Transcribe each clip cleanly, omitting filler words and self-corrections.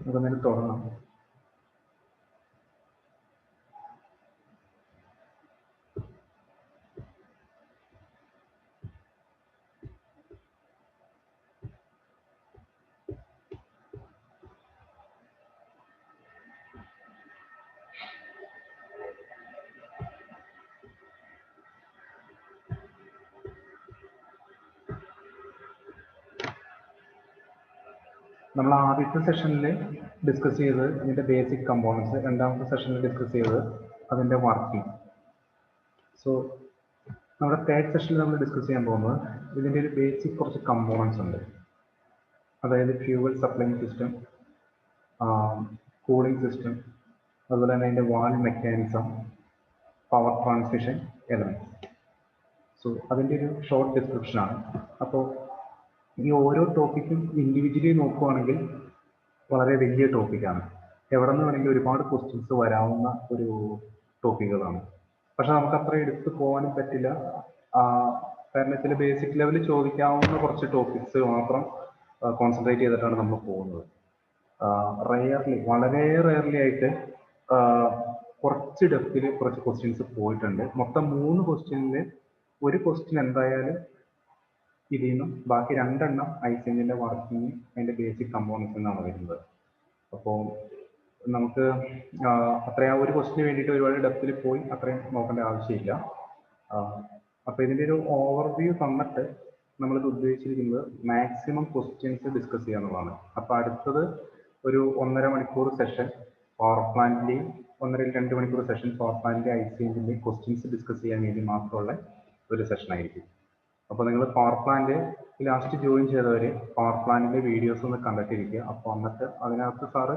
നമുക്കൊന്നിന് തുടങ്ങാം. നമ്മൾ ആദ്യത്തെ സെഷനിൽ ഡിസ്കസ് ചെയ്ത് ഇതിൻ്റെ ബേസിക് കമ്പോണൻസ്, രണ്ടാമത്തെ സെഷനിൽ ഡിസ്കസ് ചെയ്ത് അതിൻ്റെ വർക്കിംഗ്. സോ നമ്മുടെ തേർഡ് സെഷനിൽ നമ്മൾ ഡിസ്കസ് ചെയ്യാൻ പോകുന്നത് ഇതിൻ്റെ ഒരു ബേസിക് കുറച്ച് കമ്പോണൻസ് ഉണ്ട്. അതായത് fuel supplying system, cooling system, അതുപോലെ തന്നെ അതിൻ്റെ valve mechanism, power transmission elements. So അതിൻ്റെ ഒരു ഷോർട്ട് ഡിസ്ക്രിപ്ഷനാണ്. അപ്പോൾ ഈ ഓരോ ടോപ്പിക്കും ഇൻഡിവിജ്വലി നോക്കുകയാണെങ്കിൽ വളരെ വലിയ ടോപ്പിക്കാണ്. എവിടെ നിന്ന് വേണമെങ്കിൽ ഒരുപാട് ക്വസ്റ്റ്യൻസ് വരാവുന്ന ഒരു ടോപ്പിക്കുകളാണ്. പക്ഷെ നമുക്ക് അത്ര എടുത്ത് പോകാനും പറ്റില്ല. കാരണം ചില ബേസിക് ലെവലിൽ ചോദിക്കാവുന്ന കുറച്ച് ടോപ്പിക്സ് മാത്രം കോൺസെൻട്രേറ്റ് ചെയ്തിട്ടാണ് നമ്മൾ പോകുന്നത്. റെയർലി, വളരെ റെയർലി ആയിട്ട് കുറച്ച് ഡെപ്തിൽ കുറച്ച് ക്വസ്റ്റ്യൻസ് പോയിട്ടുണ്ട്. മൊത്തം 3 ക്വസ്റ്റ്യനിൽ ഒരു ക്വസ്റ്റ്യൻ എന്തായാലും ഇതിൽ നിന്നും ബാക്കി 2 എണ്ണം ഐസി എഞ്ചിൻ്റെ വർക്കിംഗ് അതിൻ്റെ ബേസിക് കമ്പോണൻസ് എന്നാണ് വരുന്നത്. അപ്പോൾ നമുക്ക് അത്രയും ഒരു ക്വസ്റ്റിന് വേണ്ടിയിട്ട് ഒരുപാട് ഡെപ്തിൽ പോയി അത്രയും നോക്കേണ്ട ആവശ്യമില്ല. അപ്പോൾ ഇതിൻ്റെ ഒരു ഓവർവ്യൂ തന്നിട്ട് നമ്മളിത് ഉദ്ദേശിച്ചിരിക്കുന്നത് മാക്സിമം ക്വസ്റ്റ്യൻസ് ഡിസ്കസ് ചെയ്യുക എന്നുള്ളതാണ്. അപ്പോൾ അടുത്തത് ഒരു 1.5 മണിക്കൂർ സെഷൻ പവർ പ്ലാന്റിൻ്റെയും 1.5-2 മണിക്കൂർ സെഷൻ പവർ പ്ലാന്റിൻ്റെ ഐസി എഞ്ചിൻ്റെയും ക്വസ്റ്റ്യൻസ് ഡിസ്കസ് ചെയ്യാൻ വേണ്ടി മാത്രമുള്ള ഒരു സെഷനായിരിക്കും. അപ്പോൾ നിങ്ങൾ പവർ പ്ലാന്റ് ലാസ്റ്റ് ജോയിൻ ചെയ്തവർ പവർ പ്ലാന്റിൻ്റെ വീഡിയോസ് ഒന്ന് കണ്ടിട്ടിരിക്കുക. അപ്പോൾ എന്നിട്ട് അതിനകത്ത് സാറ്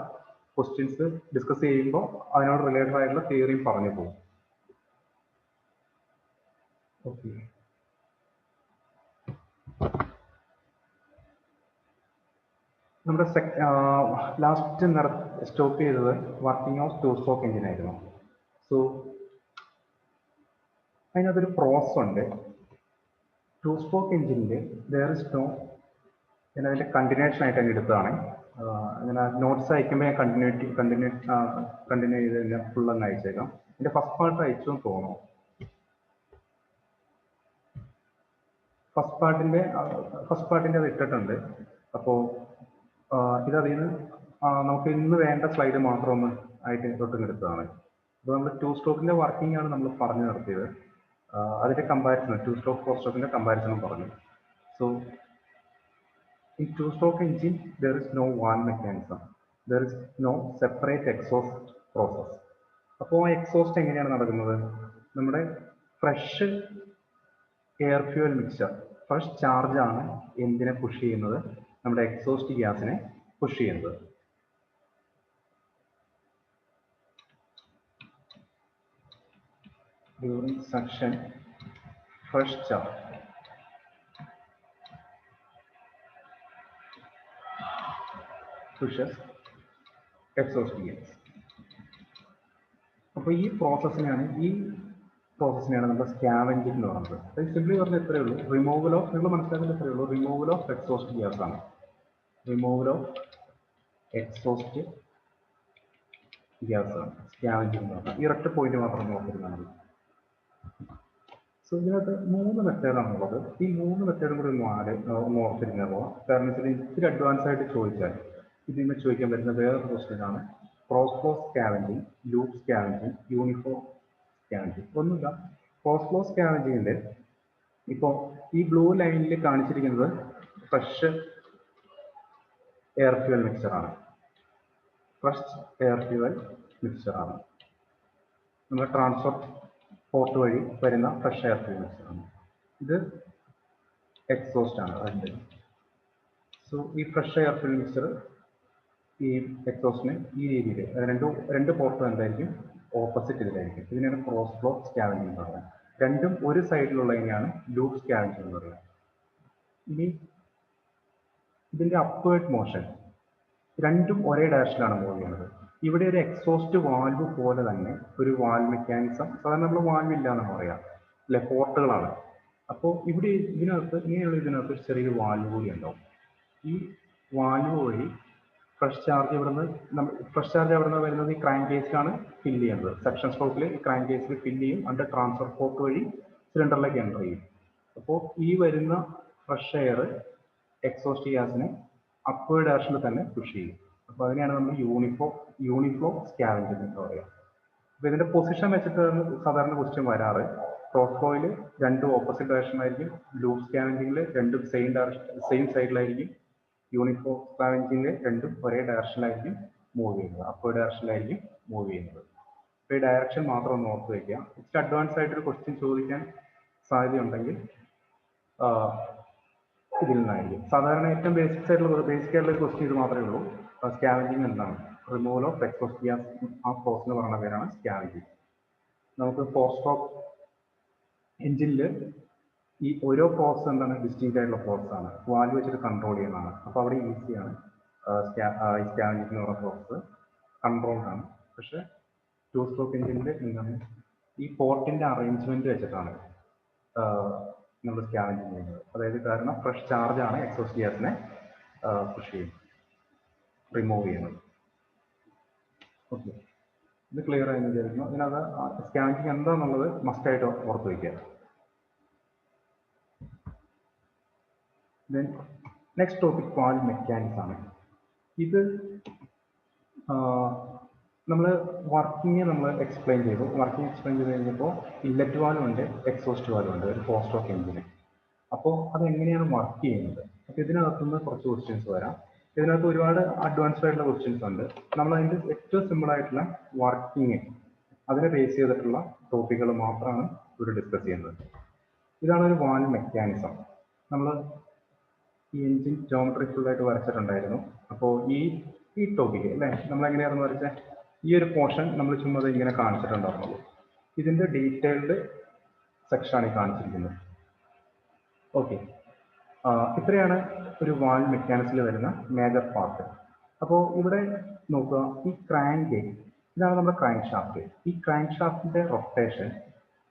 ക്വസ്റ്റ്യൻസ് ഡിസ്കസ് ചെയ്യുമ്പോൾ അതിനോട് റിലേറ്റഡ് ആയിട്ടുള്ള തിയറിയും പറഞ്ഞു പോകും. ഓക്കെ, നമ്മുടെ ലാസ്റ്റ് സ്റ്റോപ്പ് ചെയ്തത് വർക്കിംഗ് ഓഫ് 2 സ്ട്രോക്ക് എഞ്ചിൻ ആയിരുന്നു. സോ അതിനകത്തൊരു പ്രോസസ് ഉണ്ട്. 2 സ്ട്രോക്ക് എഞ്ചിനിൽ ദർ ഇസ് നോ, ഞാൻ അതിൻ്റെ കണ്ടിന്യൂഷൻ ആയിട്ട് അങ്ങ് എടുത്തതാണ്. അങ്ങനെ നോട്ട്സ് അയക്കുമ്പോൾ ഞാൻ കണ്ടിന്യൂ ചെയ്ത് കഴിഞ്ഞാൽ ഫുൾ അങ്ങ് അയച്ചേക്കാം. എൻ്റെ ഫസ്റ്റ് പാർട്ട് അയച്ചു എന്ന് തോന്നുന്നു. ഫസ്റ്റ് പാർട്ടിൻ്റെ അത് ഇട്ടിട്ടുണ്ട്. അപ്പോൾ ഇതതിൽ നിന്ന് നമുക്ക് ഇന്ന് വേണ്ട സ്ലൈഡ് മാത്രം ഒന്ന് ആയിട്ട് തൊട്ടും. അപ്പോൾ നമ്മൾ 2 സ്ട്രോക്കിൻ്റെ വർക്കിംഗ് ആണ് നമ്മൾ പറഞ്ഞു നിർത്തിയത്. അതിൻ്റെ കമ്പാരിസൺ 2 സ്ട്രോക്ക് 4 സ്ട്രോക്കിൻ്റെ കമ്പാരിസണും പറഞ്ഞു. So in 2 stroke engine there is no valve mechanism, there is no separate exhaust process. അപ്പോൾ എക്സോസ്റ്റ് എങ്ങനെയാണ് നടക്കുന്നത്? നമ്മുടെ fresh air fuel mixture, fresh charge ആണ് എന്തിനെ പുഷ് ചെയ്യുന്നത്? നമ്മുടെ എക്സോസ്റ്റ് ഗ്യാസിനെ പുഷ് ചെയ്യുന്നത്. During suction, fresh charge pushes exhaust gas. അപ്പോൾ ഈ പ്രോസസ്സിനെയാണ് നമ്മൾ സ്കാവെഞ്ചിങ് എന്ന് പറയുന്നത്. അത് സിംപ്ലി പറഞ്ഞാൽ ഇത്രയേ ഉള്ളൂ. റിമൂവൽ ഓഫ്, നിങ്ങൾ മനസ്സിലാക്കുന്നത് ഇത്രയേ ഉള്ളൂ, റിമൂവൽ ഓഫ് എക്സോസ്റ്റ് ഗ്യാസ് ആണ്. റിമൂവൽ ഓഫ് എക്സോസ്റ്റ് ഗ്യാസ് ആണ് സ്കാവെഞ്ചിങ് എന്ന് പറഞ്ഞാൽ. ഈ ഒറ്റ പോയിന്റ് മാത്രം നോക്കിയിരുന്നാൽ മതി. സോ ഇതിനകത്ത് 3 മെത്തേഡാണുള്ളത്. ഈ 3 മെത്തേഡും കൂടി ഒന്ന് ഓർത്തിരുന്നാൽ പോകാം. കാരണം വെച്ചാൽ ഇത്തിരി അഡ്വാൻസ് ആയിട്ട് ചോദിച്ചാൽ ഇതിൽ ചോദിക്കാൻ പറ്റുന്ന വേറെ ക്വസ്റ്റ്യനാണ് cross flow scavenging, loop scavenging, uniform scavenging. ഒന്നുമില്ല, ക്രോസ് ഫ്ലോ സ്കാവെഞ്ചിങ്ങിൻ്റെ ഇപ്പോൾ ഈ ബ്ലൂ ലൈനിൽ കാണിച്ചിരിക്കുന്നത് ഫ്രഷ് എയർ ഫ്യൂവൽ മിക്സ്ചറാണ്. നമ്മുടെ ട്രാൻസ്ഫർ പോർട്ട് വഴി വരുന്ന ഫ്രഷ് എയർ ഫ്യൂവൽ മിക്സ്ചറാണ്. ഇത് എക്സോസ്റ്റ് ആണ് അതിൻ്റെ. സോ ഈ ഫ്രഷ് എയർ ഫ്യൂവൽ മിക്സ്ചർ ഈ എക്സോസ്റ്റിന് ഈ രീതിയിൽ രണ്ട് പോർട്ടും എന്തായിരിക്കും? ഓപ്പോസിറ്റ് ഇതിലായിരിക്കും. ഇതിനാണ് ക്രോസ് ഫ്ലോ സ്കാവെഞ്ചിങ് എന്ന് പറയുന്നത്. രണ്ടും ഒരു സൈഡിലുള്ളതിനെയാണ് ലൂപ്പ് സ്കാവെഞ്ചിങ് എന്ന് പറയുന്നത്. ഇനി ഇതിൻ്റെ അപ്വേർഡ് മോഷൻ, രണ്ടും ഒരേ ഡയറക്ഷനിലാണ് മൂവ് ചെയ്യുന്നത്. ഇവിടെ ഒരു എക്സോസ്റ്റ് വാൽവ് പോലെ തന്നെ ഒരു വാൽവ് മെക്കാനിസം, സാധാരണ നമ്മൾ വാൽവ് ഇല്ല എന്നാണ് പറയാം അല്ലെ, പോർട്ടുകളാണ്. അപ്പോൾ ഇവിടെ ഇതിനകത്ത് ഒരു ചെറിയൊരു വാൽവ് കൂടി ഉണ്ടാവും. ഈ വാൽവ് വഴി ഫ്രഷ് ചാർജ് ഇവിടുന്ന് വരുന്നത് ഈ ക്രാങ്ക് കേസിലാണ് ഫില്ല് ചെയ്യുന്നത്. സെക്ഷൻ സ്ട്രോക്കിൽ ഈ ക്രാങ്ക് കേസിൽ ഫില്ല് ചെയ്യും, അതിന്റെ ട്രാൻസ്ഫർ പോർട്ട് വഴി സിലിണ്ടറിലേക്ക് എൻ്റർ ചെയ്യും. അപ്പോൾ ഈ വരുന്ന ഫ്രഷ് എയർ എക്സോസ്റ്റ് ഗ്യാസിനെ അപ്വേർഡ് ഡയറക്ഷനിൽ തന്നെ പുഷ് ചെയ്യും. അപ്പോൾ അതിനെയാണ് നമ്മൾ യൂണിഫ്ലോ സ്കാവഞ്ചിങ് എന്ന് പറയുക. അപ്പോൾ ഇതിന്റെ പൊസിഷൻ വെച്ചിട്ടാണ് സാധാരണ ക്വസ്റ്റ്യൻ വരാറ്. ക്രോസ് ഫ്ലോയിൽ രണ്ടും ഓപ്പോസിറ്റ് ഡയറക്ഷനിലായിരിക്കും, ലൂപ്പ് സ്കാവഞ്ചിങ്ങിൽ രണ്ടും സെയിം സൈഡിലായിരിക്കും, യൂണിഫ്ലോ സ്കാവഞ്ചിങ്ങിൽ രണ്ടും ഒരേ ഡയറക്ഷനിലായിരിക്കും മൂവ് ചെയ്യുന്നത്, അപ്വേർഡ് ഡയറക്ഷനിലായിരിക്കും മൂവ് ചെയ്യുന്നത്. അപ്പോൾ ഈ ഡയറക്ഷൻ മാത്രം ഒന്ന് ഓർത്ത് വയ്ക്കുക. ഇച്ചിരി അഡ്വാൻസ് ആയിട്ടൊരു ക്വസ്റ്റ്യൻ ചോദിക്കാൻ സാധ്യതയുണ്ടെങ്കിൽ ഇതിൽ നിന്നായിരിക്കും. സാധാരണ ഏറ്റവും ബേസിക് ആയിട്ടുള്ള ക്വസ്റ്റ്യൻ ഇത് മാത്രമേ ഉള്ളൂ. സ്കാവഞ്ചിങ് എന്താണ്? റിമൂവൽ ഓഫ് എക്സോസ്റ്റ് ഗ്യാസ്, ആ പ്രോസസ് എന്ന് പറയുന്ന പേരാണ് സ്കാവഞ്ചിങ്. നമുക്ക് ഫോർ സ്ട്രോക്ക് എഞ്ചിനിൽ ഈ ഓരോ പ്രോസസ് എന്താണ് ഡിസ്റ്റിങ്ക്റ്റ് ആയിട്ടുള്ള പ്രോസസ് ആണ്, വാൽവ് വെച്ചിട്ട് കൺട്രോൾ ചെയ്യുന്നതാണ്. അപ്പോൾ അവിടെ ഈസിയാണ് ഈ സ്കാവഞ്ചിങ് എന്ന് പറയുന്ന പ്രോസസ് കൺട്രോൾഡ് ആണ്. പക്ഷെ ടു സ്ട്രോക്ക് എഞ്ചിനിൽ എന്താണ് ഈ പോർട്ടിന്റെ അറേഞ്ച്മെന്റ് വെച്ചിട്ടാണ് നമ്മൾ സ്കാവഞ്ചിങ് ചെയ്യുന്നത്. അതായത് കാരണം ഫ്രഷ് ചാർജ് ആണ് എക്സോസ്റ്റ് ഗ്യാസിനെ പുഷ് ചെയ്യുന്നത്, റിമൂവ് ചെയ്യുന്നത്. ഓക്കെ, ഇത് ക്ലിയർ ആയെന്ന് വിചാരിക്കുന്നു. ഇതിനകത്ത് സ്കാവഞ്ചിങ് എന്താണെന്നുള്ളത് മസ്റ്റായിട്ട് ഓർത്ത് വയ്ക്കുക. Then next topic valve mechanics ആണ്. ഇത് നമ്മൾ വർക്കിംഗ് എക്സ്പ്ലെയിൻ ചെയ്തു. വർക്കിംഗ് എക്സ്പ്ലെയിൻ ചെയ്ത് കഴിഞ്ഞപ്പോൾ ഇല്ലറ്റ് വാൽവ് ഉണ്ട്, എക്സോസ്റ്റ് വാൽവ് ഉണ്ട്, ഒരു ഫോർ സ്ട്രോക്ക് എഞ്ചിന്. അപ്പോൾ അതെങ്ങനെയാണ് വർക്ക് ചെയ്യുന്നത്? അപ്പോൾ ഇതിനകത്തുനിന്ന് കുറച്ച് ക്വസ്റ്റ്യൻസ് വരാം. ഇതിനകത്ത് ഒരുപാട് അഡ്വാൻസ്ഡ് ആയിട്ടുള്ള ക്വസ്റ്റ്യൻസ് ഉണ്ട്. നമ്മൾ അതിൻ്റെ ഏറ്റവും സിമ്പിൾ ആയിട്ടുള്ള വർക്കിംഗ്, അതിനെ ബേസ് ചെയ്തിട്ടുള്ള ടോപ്പിക്കുകൾ മാത്രമാണ് ഇവിടെ ഡിസ്കസ് ചെയ്യുന്നത്. ഇതാണ് ഒരു വാൽവ് മെക്കാനിസം. നമ്മൾ ഈ എഞ്ചിൻ ജോമെട്രി ഫുള്ളായിട്ട് വരച്ചിട്ടുണ്ടായിരുന്നു. അപ്പോൾ ഈ ടോപ്പിക്ക് അല്ലേ, നമ്മൾ എങ്ങനെയാണെന്ന് വരച്ചാൽ ഈ ഒരു പോർഷൻ നമ്മൾ ചുമ്മാ ഇങ്ങനെ കാണിച്ചിട്ടുണ്ടായിരുന്നുള്ളൂ. ഇതിൻ്റെ ഡീറ്റെയിൽഡ് സെക്ഷനാണ് ഈ കാണിച്ചിരിക്കുന്നത്. ഓക്കെ, ഇത്രയാണ് ഒരു വാൽവ് മെക്കാനിക്സിൽ വരുന്ന മേജർ പാർട്ട്. അപ്പോൾ ഇവിടെ നോക്കുക, ഈ ക്രാങ്ക്, ഇതാണ് നമ്മുടെ ക്രാങ്ക് ഷാഫ്റ്റ്. ഈ ക്രാങ്ക് ഷാഫ്റ്റിന്റെ റൊട്ടേഷൻ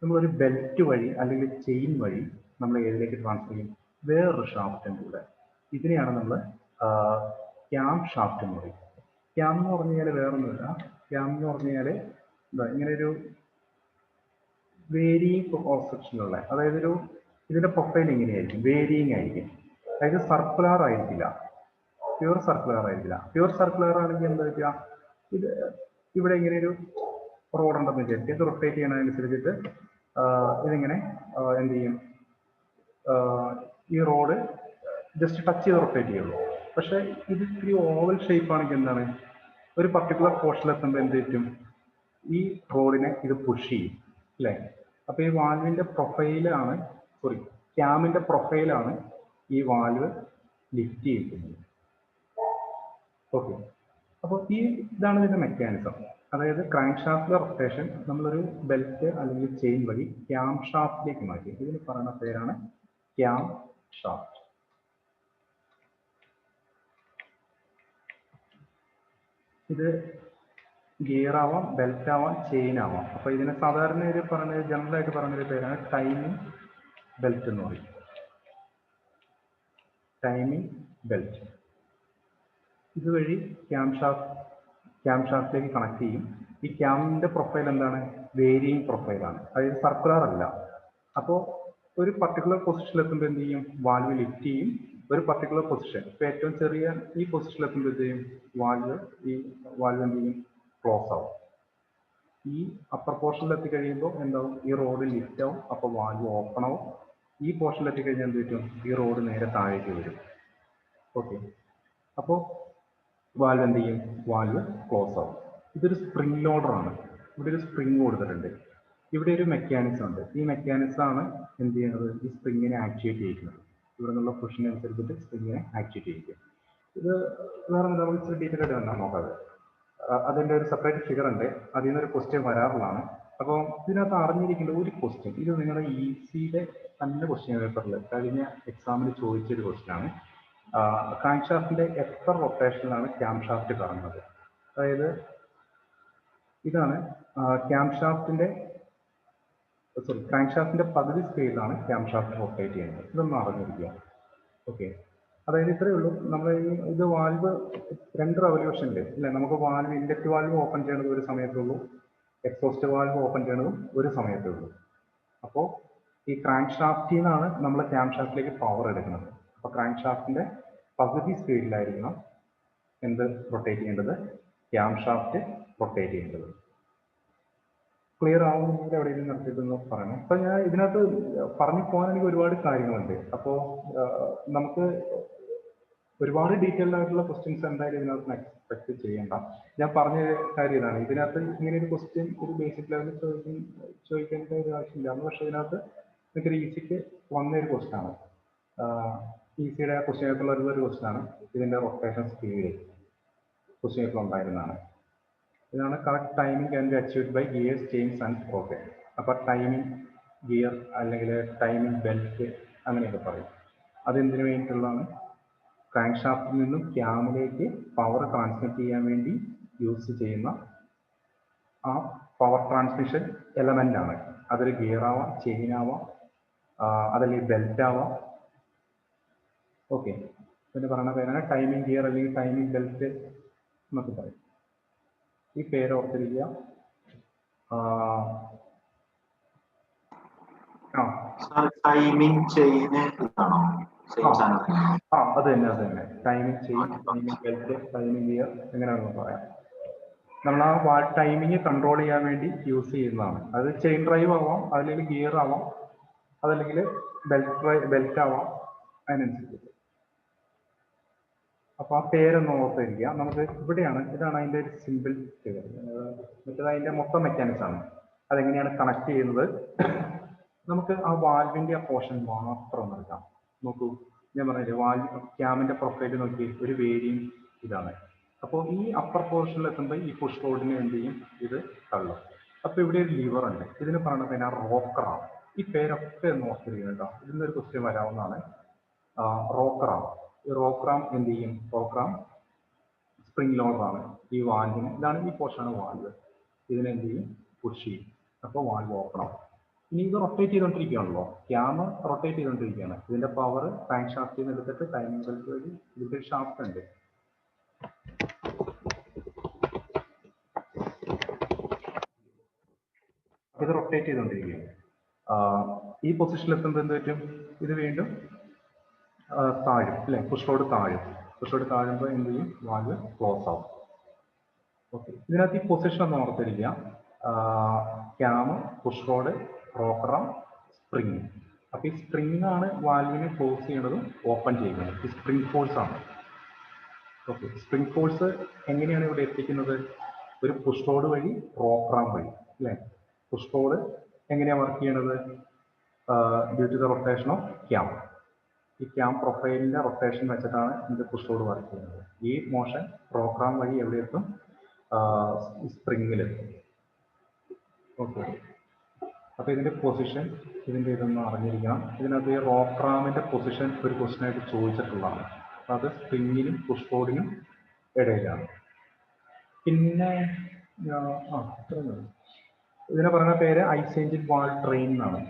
നമ്മളൊരു ബെൽറ്റ് വഴി അല്ലെങ്കിൽ ചെയിൻ വഴി നമ്മൾ ഏതിലേക്ക് ട്രാൻസ്ഫർ ചെയ്യും? വേറൊരു ഷാഫ്റ്റിൻ്റെ കൂടെ. ഇതിനെയാണ് നമ്മൾ ക്യാം ഷാഫ്റ്റ് എന്ന് പറയും. ക്യാം എന്ന് പറഞ്ഞു കഴിഞ്ഞാൽ വേറൊന്നുമില്ല. ക്യാം എന്ന് പറഞ്ഞു കഴിഞ്ഞാൽ ഇങ്ങനെ ഒരു വേരിയിങ് ക്രോസ് സെക്ഷനുള്ള, അതായത് ഇതിന്റെ പ്രൊഫൈൽ എങ്ങനെയായിരിക്കും? വേരിയിങ് ആയിരിക്കും. അതായത് സർക്കുലർ ആയിരിക്കില്ല, പ്യൂർ സർക്കുലർ ആയിരിക്കില്ല. പ്യൂർ സർക്കുലർ ആണെങ്കിൽ എന്താ വെച്ചാൽ ഇത് ഇവിടെ ഇങ്ങനെ ഒരു റോഡ് ഉണ്ടെന്ന് വിചാരിക്കുക. ഇത് റൊട്ടേറ്റ് ചെയ്യണതനുസരിച്ചിട്ട് ഇതിങ്ങനെ എന്ത് ചെയ്യും? ഈ റോഡ് ജസ്റ്റ് ടച്ച് ചെയ്ത് റൊട്ടേറ്റ് ചെയ്യുള്ളൂ. പക്ഷെ ഇത് ഇത്തിരി ഓവൽ ഷേപ്പ് ആണെങ്കിൽ എന്താണ്, ഒരു പർട്ടിക്കുലർ പോർഷനിൽ എത്തുമ്പോൾ എന്ത് പറ്റും? ഈ റോഡിനെ ഇത് പുഷ് ചെയ്യും അല്ലേ? അപ്പൊ ഈ വാൽവിന്റെ പ്രൊഫൈലാണ്, ക്യാമിന്റെ പ്രൊഫൈലാണ് ഈ വാൽവ് ലിഫ്റ്റ് ചെയ്യിക്കുന്നത്. ഓക്കെ, അപ്പോൾ ഇതാണ് ഇതിന്റെ മെക്കാനിസം. അതായത് ക്രാങ്ക് ഷാഫ്റ്റിലെ റൊട്ടേഷൻ നമ്മളൊരു ബെൽറ്റ് അല്ലെങ്കിൽ ചെയിൻ വഴി ക്യാം ഷാഫ്റ്റിലേക്ക് മാറ്റി. ഇതിന് പറയുന്ന പേരാണ് ക്യാം ഷാഫ്റ്റ്. ഇത് ഗിയർ ആവാം, ബെൽറ്റ് ആവാം, ചെയിൻ ആവാം. അപ്പൊ ഇതിനെ സാധാരണ ജനറൽ ആയിട്ട് പറഞ്ഞൊരു പേരാണ് ടൈമിംഗ് ബെൽറ്റ് എന്ന് പറയും. Timing belt. ഇതുവഴി ക്യാം ഷാഫ്റ്റിലേക്ക് കണക്ട് ചെയ്യും. ഈ ക്യാമിന്റെ പ്രൊഫൈൽ എന്താണ്? വേരിയിങ് പ്രൊഫൈലാണ്, അതായത് സർക്കുലർ അല്ല. അപ്പോൾ ഒരു പർട്ടിക്കുലർ പൊസിഷനിൽ എത്തുമ്പോൾ എന്ത് ചെയ്യും? വാൽവ് ലിഫ്റ്റ് ചെയ്യും. ഒരു പർട്ടിക്കുലർ പൊസിഷൻ, ഇപ്പൊ ഏറ്റവും ചെറിയ ഈ പൊസിഷനിൽ എത്തുമ്പോൾ എന്ത് ചെയ്യും? വാൽവ് എന്ത് ചെയ്യും? ക്ലോസ് ആവും. ഈ അപ്പർ പോർഷനിൽ എത്തിക്കഴിയുമ്പോൾ എന്താവും? ഈ റോഡ് ലിഫ്റ്റ് ആവും, അപ്പോൾ വാൽവ് ഓപ്പൺ ആവും. ഈ പോർഷനിൽ എത്തിക്കഴിഞ്ഞാൽ എന്ത് പറ്റും? ഈ റോഡ് നേരെ താഴേക്ക് വരും. ഓക്കെ, അപ്പോൾ വാൽവ് എന്ത് ചെയ്യും? വാൽവ് ക്ലോസ് ആവും. ഇതൊരു സ്പ്രിംഗ് ലോഡർ ആണ്. ഇവിടെ ഒരു സ്പ്രിംഗ് കൊടുത്തിട്ടുണ്ട്. ഇവിടെ ഒരു മെക്കാനിസം ഉണ്ട്. ഈ മെക്കാനിസം ആണ് എന്ത് ചെയ്യുന്നത്? ഈ സ്പ്രിങ്ങിനെ ആക്ടിവേറ്റ് ചെയ്യിക്കുന്നത്. ഇവിടെ നിന്നുള്ള പുഷിനെ അനുസരിച്ചിട്ട് സ്പ്രിങ്ങിനെ ആക്ടിവേറ്റ് ചെയ്യിക്കും. ഇത് വേറെ നമുക്ക് ഇച്ചിരി ഡീറ്റെയിൽ ആയിട്ട് വന്നാൽ നോക്കാതെ, അതിൻ്റെ ഒരു സെപ്പറേറ്റ് ഫിഗർ ഉണ്ട്. അതിൽ നിന്നൊരു ക്വസ്റ്റ്യൻ വരാറുള്ളതാണ്. അപ്പോൾ ഇതിനകത്ത് അറിഞ്ഞിരിക്കേണ്ട ഒരു ക്വസ്റ്റ്യൻ, ഇത് നിങ്ങളുടെ ECയുടെ തന്നെ ക്വസ്റ്റ്യൻ പേപ്പറിൽ കഴിഞ്ഞ എക്സാമിൽ ചോദിച്ചൊരു ക്വസ്റ്റ്യൻ ആണ്. ക്രാങ്ക് ഷാഫ്റ്റിന്റെ എത്ര റൊട്ടേഷനിലാണ് ക്യാം ഷാഫ്റ്റ് കറങ്ങുന്നത്? അതായത് ഇതാണ് ക്രാങ്ക് ഷാഫ്റ്റിന്റെ പകുതി സ്പീഡിലാണ് ക്യാം ഷാഫ്റ്റ് റൊട്ടേറ്റ് ചെയ്യുന്നത്. ഇതൊന്നും അറിഞ്ഞിരിക്കുക. ഓക്കെ, അതായത് ഇത്രയേ ഉള്ളൂ. നമ്മൾ ഇത് വാൽവ് 2 റെവല്യൂഷനിൽ അല്ലെ, നമുക്ക് വാൽവ് ഇൻലെറ്റ് വാൽവ് ഓപ്പൺ ചെയ്യണത് ഒരു സമയത്തുള്ളൂ, എക്സോസ്റ്റ് വാൽവ് ഓപ്പൺ ചെയ്യണതും ഒരു സമയത്തേ ഉള്ളൂ. അപ്പോൾ ഈ ക്രാങ്ക് ഷാഫ്റ്റിൽ നിന്നാണ് നമ്മൾ ക്യാം ഷാഫ്റ്റിലേക്ക് പവർ എടുക്കുന്നത്. അപ്പോൾ ക്രാങ്ക് ഷാഫ്റ്റിന്റെ പകുതി സ്പീഡിലായിരിക്കണം എന്ത് റൊട്ടേറ്റ് ചെയ്യേണ്ടത്, ക്യാം ഷാഫ്റ്റ് റൊട്ടേറ്റ് ചെയ്യേണ്ടത്. ക്ലിയർ ആവുന്നതിൽ എവിടെയെങ്കിലും നിർത്തിയിട്ടെന്ന് പറയണം. അപ്പൊ ഞാൻ ഇതിനകത്ത് പറഞ്ഞു പോകാൻ എനിക്ക് ഒരുപാട് കാര്യങ്ങളുണ്ട്. അപ്പോൾ നമുക്ക് ഒരുപാട് ഡീറ്റെയിൽഡ് ആയിട്ടുള്ള ക്വസ്റ്റ്യൻസ് എന്തായാലും ഇതിനകത്ത് എക്സ്പെക്ട് ചെയ്യേണ്ട. ഞാൻ പറഞ്ഞ കാര്യം ഇതാണ്, ഇതിനകത്ത് ഇങ്ങനെ ഒരു ക്വസ്റ്റ്യൻ ഒരു ബേസിക് ലെവലിൽ ചോദിക്കേണ്ട ഒരു ആവശ്യമില്ല. പക്ഷെ ഇതിനകത്ത് എനിക്കൊരു ഈസിക്ക് വന്ന ഒരു ക്വസ്റ്റ്യൻ ആണ്. ഈസിയുടെ ക്വസ്റ്റ്യൻ ആയിട്ടുള്ള ഒരു ക്വസ്റ്റ്യൻ ആണ്. ഇതിന്റെ റൊട്ടേഷൻ സ്പീഡ് ക്വസ്റ്റ്യൻ ആയിട്ടുള്ള ഉണ്ടായിരുന്നതാണ്. ഇതാണ് correct timing can be achieved by gears, chains and sprocket. അപ്പൊ ടൈമിംഗ് ഗിയർ അല്ലെങ്കിൽ ടൈമിംഗ് ബെൽറ്റ് അങ്ങനെയൊക്കെ പറയും. അതെന്തിനു വേണ്ടിയിട്ടുള്ളതാണ്? ക്രാങ്ക് ഷാഫ്റ്റിൽ നിന്നും ക്യാമിലേക്ക് പവർ ട്രാൻസ്മിറ്റ് ചെയ്യാൻ വേണ്ടി യൂസ് ചെയ്യുന്ന ആ പവർ ട്രാൻസ്മിഷൻ എലമെന്റ് ആണ്. അതൊരു ഗിയർ ആവാം, ചെയിൻ ആവാം, അതല്ലെങ്കിൽ ബെൽറ്റ് ആവാം. ഓക്കെ, പിന്നെ പറയുന്ന പേരാണ് ടൈമിംഗ് ഗിയർ അല്ലെങ്കിൽ ടൈമിംഗ് ബെൽറ്റ് എന്നൊക്കെ പറയും. ഈ പേര് ഓർത്തിരിക്കുക. ടൈമിംഗ് ചെയിൻ ആണോ? അത് തന്നെ timing chain, timing belt, timing gear എങ്ങനെയാണെന്ന് പറയാം. നമ്മൾ ആ ടൈമിങ് കൺട്രോൾ ചെയ്യാൻ വേണ്ടി യൂസ് ചെയ്യുന്നതാണ്. അത് ചെയിൻ ഡ്രൈവ് ആവാം, അതല്ലെങ്കിൽ ഗിയർ ആവാം, അതല്ലെങ്കിൽ ബെൽറ്റ് ആവാം, അതിനനുസരിച്ച്. അപ്പൊ ആ പേരൊന്ന് ഓർത്തിരിക്കുക. നമുക്ക് ഇവിടെയാണ്, ഇതാണ് അതിന്റെ ഒരു സിമ്പിൾ ഫിഗർ. മറ്റേത് അതിന്റെ മൊത്തം മെക്കാനിക്സ് ആണ്. അതെങ്ങനെയാണ് കണക്ട് ചെയ്യുന്നത്. നമുക്ക് ആ വാൽവിന്റെ ആ പോർഷൻ മാത്രം എടുക്കാം. നോക്കൂ, ഞാൻ പറഞ്ഞില്ലേ, വാൽവ് ക്യാമിന്റെ പ്രൊഫൈൽ നോക്കി ഒരു വേരിയന്റ് ഇതാണ്. അപ്പോൾ ഈ അപ്പർ പോർഷനിൽ എത്തുമ്പോൾ ഈ പുഷ് റോഡിന് എന്ത് ചെയ്യും, ഇത് തള്ളും. അപ്പൊ ഇവിടെ ഒരു ലിവർ ഉണ്ട്, ഇതിന് പറയുന്നത് പിന്നെ റോക്കറാണ്. ഈ പേരൊക്കെ ഒന്ന് ഓർത്തിരിക്കുക കേട്ടോ, ഇതിന്നൊരു ക്വസ്റ്റ്യൻ വരാവുന്നതാണ്. റോക്കറാം. ഈ റോക്കറാം എന്ത് ചെയ്യും? റോക്കറാം സ്പ്രിംഗ് ലോഡറാണ് ഈ വാൽവിന്. ഇതാണ് ഈ പോർഷനാണ് വാൽവ്. ഇതിനെന്ത് ചെയ്യും? പുഷ് ചെയ്യും. അപ്പോൾ വാൽവ് ഓപ്പൺ ആവും. ഇനി ഇത് റൊട്ടേറ്റ് ചെയ്തുകൊണ്ടിരിക്കുകയാണല്ലോ, ക്യാം റൊട്ടേറ്റ് ചെയ്തുകൊണ്ടിരിക്കുകയാണ്. ഇതിന്റെ പവർ ക്രാങ്ക് ഷാഫ്റ്റിൽ നിന്ന് എടുത്തിട്ട് ടൈമിംഗ് ബെൽറ്റ് വഴി ഇതിന്റെ ഷാഫ്റ്റ് ഉണ്ട്, ഇത് റൊട്ടേറ്റ് ചെയ്തുകൊണ്ടിരിക്കുകയാണ്. ഈ പൊസിഷനിൽ എത്തുമ്പോൾ എന്ത് പറ്റും? ഇത് വീണ്ടും താഴും അല്ലെ, പുഷ് റോഡ് താഴും. പുഷ് റോഡ് താഴുമ്പോൾ എന്ത് ചെയ്യും? വാൽവ് ക്ലോസ് ആവും. ഓക്കെ, ഇതിനകത്ത് ഈ പൊസിഷൻ ഒന്ന് ഓർത്തിരിക്കുക. Cam, push rod, rocker arm, spring. അപ്പൊ ഈ സ്പ്രിങ് ആണ് വാൽവിനെ ക്ലോസ് ചെയ്യുന്നതും ഓപ്പൺ ചെയ്യുന്നത്. ഈ സ്പ്രിങ് ഫോഴ്സ് ആണ്. ഓക്കെ, സ്പ്രിങ് ഫോഴ്സ് എങ്ങനെയാണ് ഇവിടെ എത്തിക്കുന്നത്? ഒരു പുഷ് റോഡ് വഴി, റോക്കറാം വഴി അല്ലെ. പുഷ് റോഡ് എങ്ങനെയാണ് വർക്ക് ചെയ്യണത്? Due to the rotation of cam. ഈ ക്യാം പ്രൊഫൈലിന്റെ റൊട്ടേഷൻ വെച്ചിട്ടാണ് ഇതിന്റെ പുഷ് റോഡ് വർക്ക് ചെയ്യുന്നത്. ഈ മോഷൻ റോക്കറാം വഴി എവിടെ എത്തും? സ്പ്രിങ്ങിലെത്തും. ഓക്കെ, അപ്പൊ ഇതിന്റെ പൊസിഷൻ, ഇതിന്റെ ഇതൊന്നും അറിഞ്ഞിരിക്കണം. ഇതിനകത്ത് ഈ റോക്കറാമിന്റെ പൊസിഷൻ ഒരു ക്വസ്റ്റ്യൻ ആയിട്ട് ചോദിച്ചിട്ടുള്ളതാണ്. അപ്പൊ അത് സ്പ്രിങ്ങിനും പുഷ് റോഡിനും ഇടയിലാണ്. പിന്നെ ഇതിനെ പറയുന്ന പേര് ഐസെഞ്ചിൻ വാൾ ട്രെയിൻ എന്നാണ്.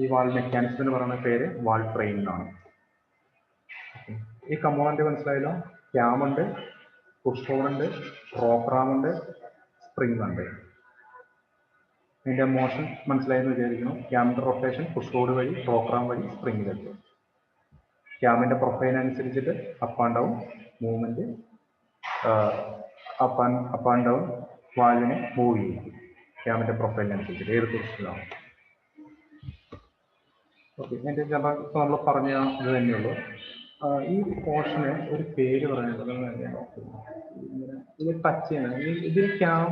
ഈ വാൾ മെക്കാനിക്സിന് പറയുന്ന പേര് വാൾ ട്രെയിൻ എന്നാണ്. ഈ കമ്പോണന്റ് മനസ്സിലായല്ലോ. ക്യാം ഉണ്ട്, പുഷ് റോഡ് ഉണ്ട്, റോക്കറാം ഉണ്ട്, സ്പ്രിംഗ് ഉണ്ട്. ഇതിന്റെ മോഷൻ മനസ്സിലായെന്ന് വിചാരിക്കുന്നു. ക്യാമിന്റെ റൊട്ടേഷൻ പുഷ് റോഡ് വഴി, റോക്കറാം വഴി സ്പ്രിങ്ങിലെത്തും. ക്യാമിന്റെ പ്രൊഫൈൽ അനുസരിച്ചിട്ട് up and down movement, up and down വാൽവിനെ മൂവ് ചെയ്യും. ക്യാമിന്റെ പ്രൊഫൈലിനനുസരിച്ചിട്ട് ഏത് പൊസിഷനിലാണ്. ഓക്കെ, എൻ്റെ നമ്മൾ പറഞ്ഞ ഇത് തന്നെയുള്ളൂ. ഈ പോർഷന് ഒരു പേര് പറയുന്നത് ഇത് ടച്ച് ചെയ്യണം. ഇതിൽ ക്യാം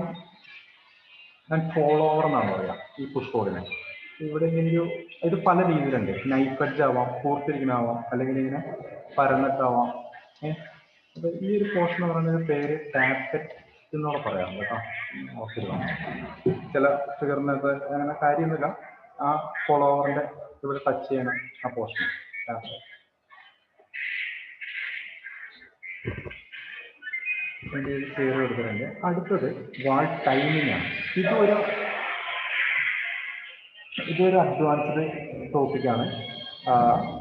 ആൻഡ് ഫോളോ ഓവർ എന്നാണ് പറയാം ഈ പുഷ് റോഡിനെ. ഇവിടെ ഇങ്ങനെയൊരു, ഇത് പല രീതിയിലുണ്ട്. നൈഫ് എഡ്ജ് ആവാം, കൂർത്തിരിക്കണാവാം, അല്ലെങ്കിൽ ഇങ്ങനെ പരന്നിട്ടാവാം. അപ്പൊ ഈ ഒരു പോർഷൻ എന്ന് പറയുന്ന പേര് ടാപ്പറ്റ് എന്നോട് പറയാറുണ്ട് കേട്ടോ. ഓർത്തിരുന്നു, ചില ഫിഗറിനകത്ത് അങ്ങനെ കാര്യമൊന്നുമില്ല. ആ ഫോളോ ഓവറിന്റെ ഇവിടെ ടച്ച് ചെയ്യണം ആ പോർഷൻ. പേര് കൊടുത്തിട്ടുണ്ട്. അടുത്തത് വാൾ ടൈമിംഗ് ആണ്. ഇതൊരു അഡ്വാൻസ്ഡ് ടോപ്പിക്കാണ്.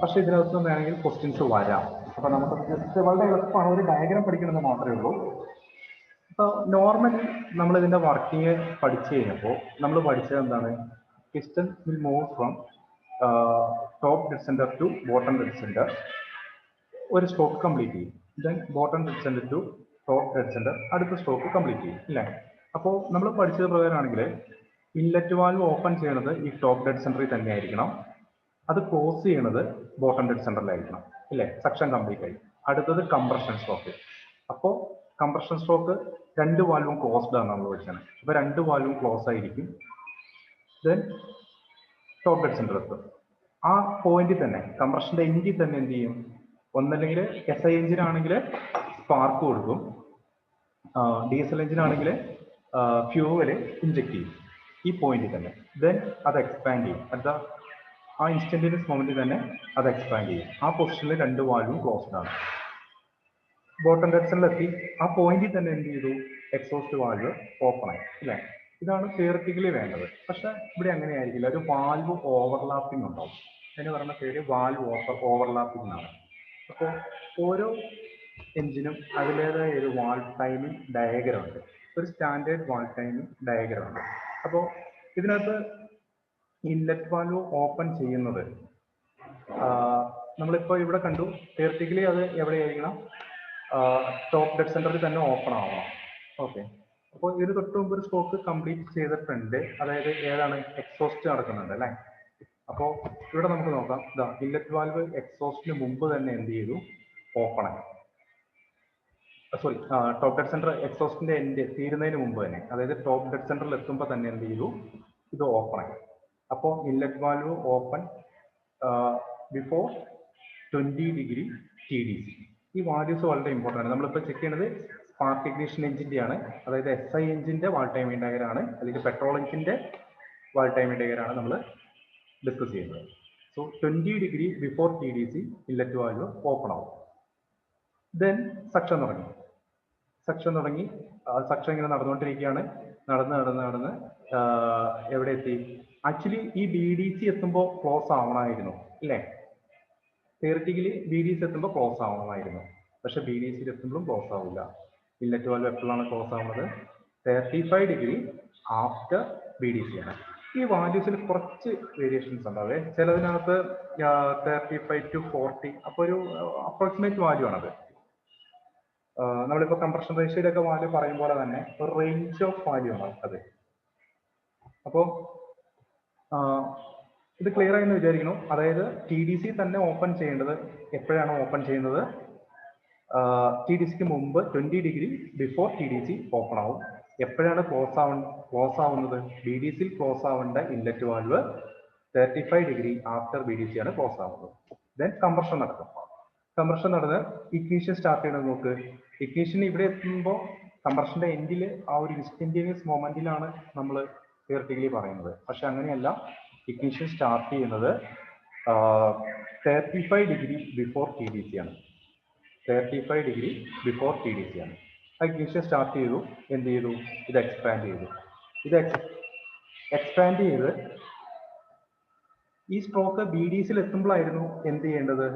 പക്ഷെ ഇതിനകത്ത് വേണമെങ്കിൽ ക്വസ്റ്റ്യൻസ് വരാം. അപ്പൊ നമുക്ക് ജസ്റ്റ് വളരെ എളുപ്പമാണ്, ഒരു ഡയഗ്രാം പഠിക്കണമെന്ന് മാത്രമേ ഉള്ളൂ. അപ്പോൾ നോർമലി നമ്മൾ ഇതിന്റെ വർക്കിംഗ് പഠിച്ചു കഴിഞ്ഞപ്പോൾ നമ്മൾ പഠിച്ചത് എന്താണ്? Piston will move from top dead centre to bottom dead centre, ഒരു സ്ട്രോക്ക് കംപ്ലീറ്റ് ചെയ്യും. Then bottom dead centre to top dead centre, അടുത്ത സ്ട്രോക്ക് കംപ്ലീറ്റ് ചെയ്യും ഇല്ലേ? അപ്പോൾ നമ്മൾ പഠിച്ചത് പ്രകാരമാണെങ്കിൽ ഇൻലെറ്റ് വാൽവ് ഓപ്പൺ ചെയ്യണത് ഈ ടോപ്പ് ഡെഡ് സെന്ററിൽ തന്നെ ആയിരിക്കണം, അത് ക്ലോസ് ചെയ്യണത് ബോട്ടം ഡെഡ് സെന്ററിലായിരിക്കണം ഇല്ലേ? സെക്ഷൻ കംപ്ലീറ്റ് ആയി. അടുത്തത് കംപ്രഷൻ സ്ട്രോക്ക്. അപ്പോൾ കംപ്രഷൻ സ്ട്രോക്ക് രണ്ട് വാൽവും ക്ലോസ്ഡ് ആണ് നമ്മൾ പഠിച്ചത്. അപ്പോൾ രണ്ട് വാൽവും ക്ലോസ് ആയിരിക്കും. ദെൻ ടോപ്പ് ഡെഡ് സെന്റർ എത്തും. ആ പോയിന്റിൽ തന്നെ കംപ്രഷന്റെ എൻജിൻ തന്നെ എന്ത് ചെയ്യും? ഒന്നല്ലെങ്കിൽ SI എഞ്ചിൻ ആണെങ്കിൽ സ്പാർക്ക് കൊടുക്കും, diesel എഞ്ചിൻ ആണെങ്കിൽ ഫ്യൂവല് ഇഞ്ചെക്ട് ചെയ്യും ഈ പോയിന്റിൽ തന്നെ. ദെൻ അത് എക്സ്പാൻഡ് ചെയ്യും. ആ ഇൻസ്റ്റന്റേനിയസ് മൊമെന്റിൽ തന്നെ അത് എക്സ്പാൻഡ് ചെയ്യും. ആ പൊസിഷനിൽ രണ്ട് വാൽവും ക്ലോസ്ഡ് ആണ്. ബോട്ടം ഡെഡ് സെന്ററിലെത്തി ആ പോയിന്റിൽ തന്നെ എന്ത് ചെയ്തു? എക്സോസ്റ്റ് വാൽവ് ഓപ്പൺ ആയി അല്ലേ? ഇതാണ് തിയററ്റിക്കലി വേണ്ടത്. പക്ഷെ ഇവിടെ അങ്ങനെ ആയിരിക്കില്ല, ഒരു വാൽവ് ഓവർലാപ്പിംഗ് ഉണ്ടാവും. അതിന് പറയുന്ന പേര് വാൽവ് ഓവർലാപ്പിംഗ് എന്നാണ്. അപ്പോൾ ഓരോ എഞ്ചിനും അതിൻ്റെതായ ഒരു വാൾവ് ടൈമിംഗ് ഡയഗ്രം ഉണ്ട്, ഒരു സ്റ്റാൻഡേർഡ് വാൾവ് ടൈമിംഗ് ഡയഗ്രം ഉണ്ട്. അപ്പോൾ ഇതിനകത്ത് ഇൻലെറ്റ് വാൽവ് ഓപ്പൺ ചെയ്യുന്നത് നമ്മളിപ്പോൾ ഇവിടെ കണ്ടു. തിയററ്റിക്കലി അത് എവിടെയായിരിക്കണം? ടോപ്പ് ഡെഡ് സെന്ററിൽ തന്നെ ഓപ്പൺ ആവണം. ഓക്കെ. അപ്പോൾ ഇതിന് തൊട്ട് മുമ്പ് ഒരു സ്ട്രോക്ക് കംപ്ലീറ്റ് ചെയ്തിട്ടുണ്ട്, അതായത് ഏതാണ്? എക്സോസ്റ്റ് നടക്കുന്നുണ്ട് അല്ലേ? അപ്പോൾ ഇവിടെ നമുക്ക് നോക്കാം. ഇൻലെറ്റ് വാൽവ് എക്സോസ്റ്റിന് മുമ്പ് തന്നെ എന്ത് ചെയ്തു? ഓപ്പൺ ആയി. സോറി, ടോപ്പ് ഡെഡ് സെന്റർ എക്സോസ്റ്റിന്റെ എൻഡ് തീരുന്നതിന് മുമ്പ് തന്നെ, അതായത് ടോപ്പ് ഡെഡ് സെന്ററിൽ എത്തുമ്പോൾ തന്നെ എന്ത് ചെയ്തു? ഇത് ഓപ്പൺ ആയി. അപ്പോൾ inlet valve open before 20 degree TDC. ഈ വാല്യൂസ് വളരെ ഇമ്പോർട്ടൻ്റ് ആണ്. നമ്മളിപ്പോൾ ചെക്ക് ചെയ്യുന്നത് സ്പാർക്ക് ഇഗ്നിഷൻ എഞ്ചിന്റെ ആണ്, അതായത് SI എഞ്ചിന്റെ വാൾ ടൈമിംഗ് ഡയഗ്രം ആണ്, അല്ലെങ്കിൽ പെട്രോൾ എഞ്ചിന്റെ വാൾ ടൈമിംഗ് ഡയഗ്രം ആണ് നമ്മൾ ഡിസ്കസ് ചെയ്യുന്നത്. So 20 degree before TDC inlet valve open ആവും. ദെൻ സക്ഷൻ തുടങ്ങി. സക്ഷൻ ഇങ്ങനെ നടന്നുകൊണ്ടിരിക്കുകയാണ്. നടന്ന് എവിടെ എത്തി? ആക്ച്വലി ഈ BDC എത്തുമ്പോൾ ക്ലോസ് ആവണമായിരുന്നു അല്ലേ? തിയറിറ്റിക്കലി BDC എത്തുമ്പോൾ ക്ലോസ് ആവണമായിരുന്നു. പക്ഷെ BDC എത്തുമ്പോഴും ക്ലോസ് ആവില്ല. ഇൻലെറ്റ് വാൽവ് എപ്പോഴാണ് ക്ലോസ് ആവുന്നത്? 35 ഡിഗ്രി ആഫ്റ്റർ BDC ആണ്. ഈ വാല്യൂസിൽ കുറച്ച് വേരിയേഷൻസ് ഉണ്ടാവേ. ചിലതിനകത്ത് 35 to 40, അപ്പോൾ ഒരു അപ്രോക്സിമേറ്റ് വാല്യൂ ആണത്. നമ്മളിപ്പോൾ കംപ്രഷൻ റേഷ്യോയുടെ ഒക്കെ വാല്യൂ പറയും പോലെ തന്നെ ഒരു റേഞ്ച് ഓഫ് വാല്യൂ ആണ് അത്. അപ്പോൾ ഇത് ക്ലിയർ ആയെന്ന് വിചാരിക്കുന്നു. അതായത് TDC തന്നെ ഓപ്പൺ ചെയ്യേണ്ടത് എപ്പോഴാണ് ഓപ്പൺ ചെയ്യുന്നത്? TDCക്ക് മുമ്പ് 20 ഡിഗ്രി ബിഫോർ TDC ഓപ്പൺ ആവും. എപ്പോഴാണ് ക്ലോസ് ആവുന്നത്? BDCയിൽ ക്ലോസ് ആവേണ്ട inlet valve 35 degree after BDC ആണ് ക്ലോസ് ആവുന്നത്. ദെൻ കംപ്രഷൻ നടക്കും. കംപ്രഷൻ നടന്ന് ഇഗ്നിഷൻ സ്റ്റാർട്ട് ചെയ്യണമെന്ന് നോക്ക്. ഇഗ്നിഷൻ ഇവിടെ എത്തുമ്പോൾ കംപ്രഷന്റെ എൻഡിൽ ആ ഒരു ഇൻസ്റ്റന്റേനിയസ് മൊമെന്റിലാണ് നമ്മൾ തിയറിറ്റിക്കലി പറയുന്നത്. പക്ഷെ അങ്ങനെയല്ല, ഇഗ്നിഷൻ സ്റ്റാർട്ട് ചെയ്യുന്നത് 35 ഡിഗ്രി ബിഫോർ TDC ആണ്. 35 ഡിഗ്രി ബിഫോർ TDC ആണ്. ആ ഇഗ്നിഷൻ സ്റ്റാർട്ട് ചെയ്തു. എന്ത് ചെയ്തു? ഇത് എക്സ്പാൻഡ് ചെയ്തു. ഇത് എക്സ്പാൻഡ് ചെയ്ത് ഈ സ്ട്രോക്ക് BDCയിൽ എത്തുമ്പോഴായിരുന്നു എന്ത് ചെയ്യേണ്ടത്?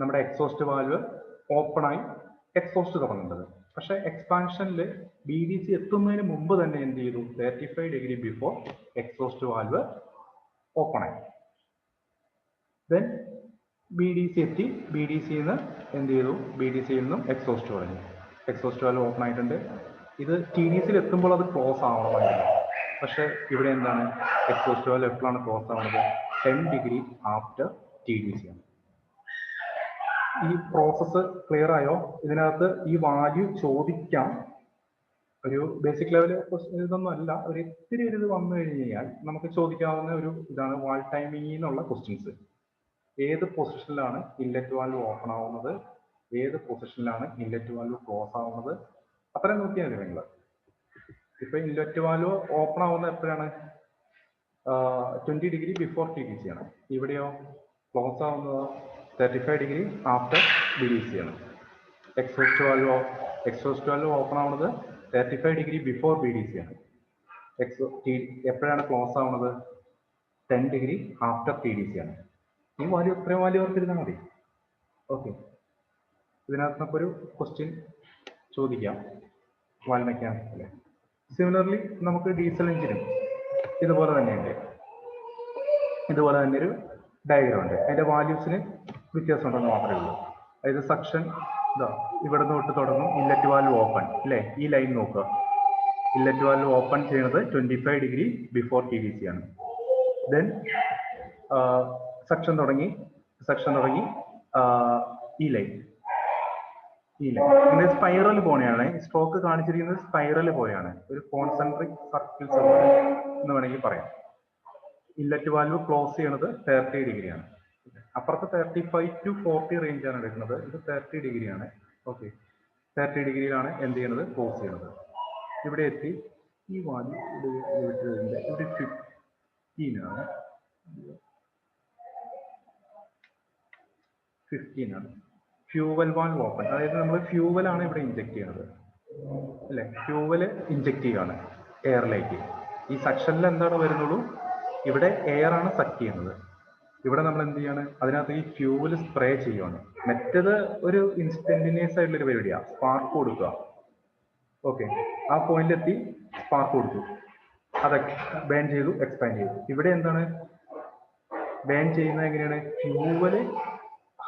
നമ്മുടെ എക്സോസ്റ്റ് വാൽവ് ഓപ്പൺ ആയി എക്സോസ്റ്റ് തുടങ്ങേണ്ടത്. പക്ഷെ എക്സ്പാൻഷനിൽ BDC എത്തുന്നതിന് മുമ്പ് തന്നെ എന്ത് ചെയ്തു? 35 degree before exhaust valve open ആയി. ദെൻ BDC എത്തി. BDCയിൽ നിന്ന് എന്ത് ചെയ്തു? BDCയിൽ നിന്നും എക്സോസ്റ്റ് തുടങ്ങി. എക്സോസ്റ്റ് വാൽവ് ഓപ്പൺ ആയിട്ടുണ്ട്. ഇത് TDCയിൽ എത്തുമ്പോൾ അത് ക്ലോസ് ആവണമായിരുന്നു. പക്ഷെ ഇവിടെ എന്താണ്? എക്സോസ്റ്റ് വാൽവ് എപ്പോഴാണ് ക്ലോസ് ആവുന്നത്? 10 ഡിഗ്രി ആഫ്റ്റർ TDC ആണ്. ഈ പ്രോസസ്സ് ക്ലിയർ ആയോ? ഇതിനകത്ത് ഈ വാല്യൂ ചോദിക്കാം. ഒരു ബേസിക് ലെവൽ ഇതൊന്നും അല്ല, ഒരു ഇത്തിരി ഒരു ഇത് വന്നു കഴിഞ്ഞാൽ നമുക്ക് ചോദിക്കാവുന്ന ഒരു ഇതാണ് വാൾ ടൈമിംഗ് എന്നുള്ള ക്വസ്റ്റ്യൻസ്. ഏത് പൊസിഷനിലാണ് ഇൻലെറ്റ് വാൽവ് ഓപ്പൺ ആവുന്നത്? ഏത് പൊസിഷനിലാണ് ഇൻലെറ്റ് വാൽവ് ക്ലോസ് ആവുന്നത്? അത്രയും നോക്കിയാൽ മതി നിങ്ങൾ. ഇപ്പൊ ഇൻലെറ്റ് വാൽവ് ഓപ്പൺ ആവുന്നത് എപ്പോഴാണ്? 20 ഡിഗ്രി ബിഫോർ TDC ആണ്. ഇവിടെയോ ക്ലോസ് ആവുന്നത് 35 ഡിഗ്രി ആഫ്റ്റർ BDC ആണ്. എക്സോസ്റ്റ് വാൽവ് ഓപ്പൺ ആവുന്നത് 35 ഡിഗ്രി ബിഫോർ BDC ആണ്. എപ്പോഴാണ് ക്ലോസ് ആവുന്നത്? 10 ഡിഗ്രി ആഫ്റ്റർ TDC ആണ്. ഈ വാല്യൂ ഇത്രയും വാല്യൂ ഓർത്തിരുന്നാൽ മതി. ഓക്കെ. ഇതിനകത്ത് നമുക്കൊരു ക്വസ്റ്റ്യൻ ചോദിക്കാം വാൽ മെക്കാനിക്സിൽ. സിമിലർലി നമുക്ക് ഡീസൽ എഞ്ചിനും ഇതുപോലെ തന്നെയുണ്ട്. ഇതുപോലെ തന്നെ ഒരു ഡയഗ്രാം ഉണ്ട്. അതിന്റെ വാല്യൂസിന് വ്യത്യാസം ഉണ്ടെന്ന് മാത്രമേ ഉള്ളൂ. അതായത് സക്ഷൻ ഇതാ ഇവിടെ നിന്ന് തൊട്ട് തുടങ്ങും, ഇല്ലറ്റ് വാൽവ് ഓപ്പൺ അല്ലേ, ഈ ലൈൻ നോക്കുക. ഇല്ലറ്റ് വാൽവ് ഓപ്പൺ ചെയ്യുന്നത് 25 ഡിഗ്രി ബിഫോർ TDC ആണ്. ദെൻ സക്ഷൻ തുടങ്ങി ഈ ലൈൻ ഇങ്ങനെ സ്പൈറൽ പോലെയാണ്. സ്ട്രോക്ക് കാണിച്ചിരിക്കുന്നത് സ്പൈറൽ പോലെയാണ്, ഒരു കോൺസെൻട്രിക് സർക്കിൾസ് എന്ന് വേണമെങ്കിൽ പറയാം. ഇല്ലറ്റ് വാൽവ് ക്ലോസ് ചെയ്യണത് 30 ഡിഗ്രിയാണ്. അപ്പുറത്ത് 35 to 40 റേഞ്ചാണ് എടുക്കുന്നത്, ഇത് 30 ഡിഗ്രിയാണ്. ഓക്കെ, 30 ഡിഗ്രിയിലാണ് എന്ത് ചെയ്യണത്, ക്ലോസ് ചെയ്യണത്. ഇവിടെ എത്തി ഈ വാല്യൂ ഇവിടെ 15 ആണ്. 15 ആണ്. ഫ്യൂവൽ വാൽവ് ഓപ്പൺ, അതായത് നമ്മൾ ഫ്യൂവലാണ് ഇവിടെ ഇഞ്ചെക്ട് ചെയ്യുന്നത് അല്ലെ, ഫ്യൂവല് ഇഞ്ചെക്ട് ചെയ്യുകയാണ് എയറിലേക്ക്. ഈ സെക്ഷനിൽ എന്താണ് വരുന്നുള്ളൂ, ഇവിടെ എയർ ആണ് സക്ക് ചെയ്യുന്നത്. ഇവിടെ നമ്മൾ എന്ത് ചെയ്യാണ്, അതിനകത്ത് ഈ ഫ്യൂവൽ സ്പ്രേ ചെയ്യുകയാണ്. മറ്റേത് ഒരു ഇൻസ്റ്റന്റിനിയസ് ആയിട്ടുള്ള ഒരു പരിപാടിയാണ്, സ്പാർക്ക് കൊടുക്കുക. ഓക്കെ, ആ പോയിന്റിലെത്തി സ്പാർക്ക് കൊടുത്തു, അത് ബേൺ ചെയ്തു, എക്സ്പാൻഡ് ചെയ്തു. ഇവിടെ എന്താണ് ബേൺ ചെയ്യുന്നത്, എങ്ങനെയാണ്, fuel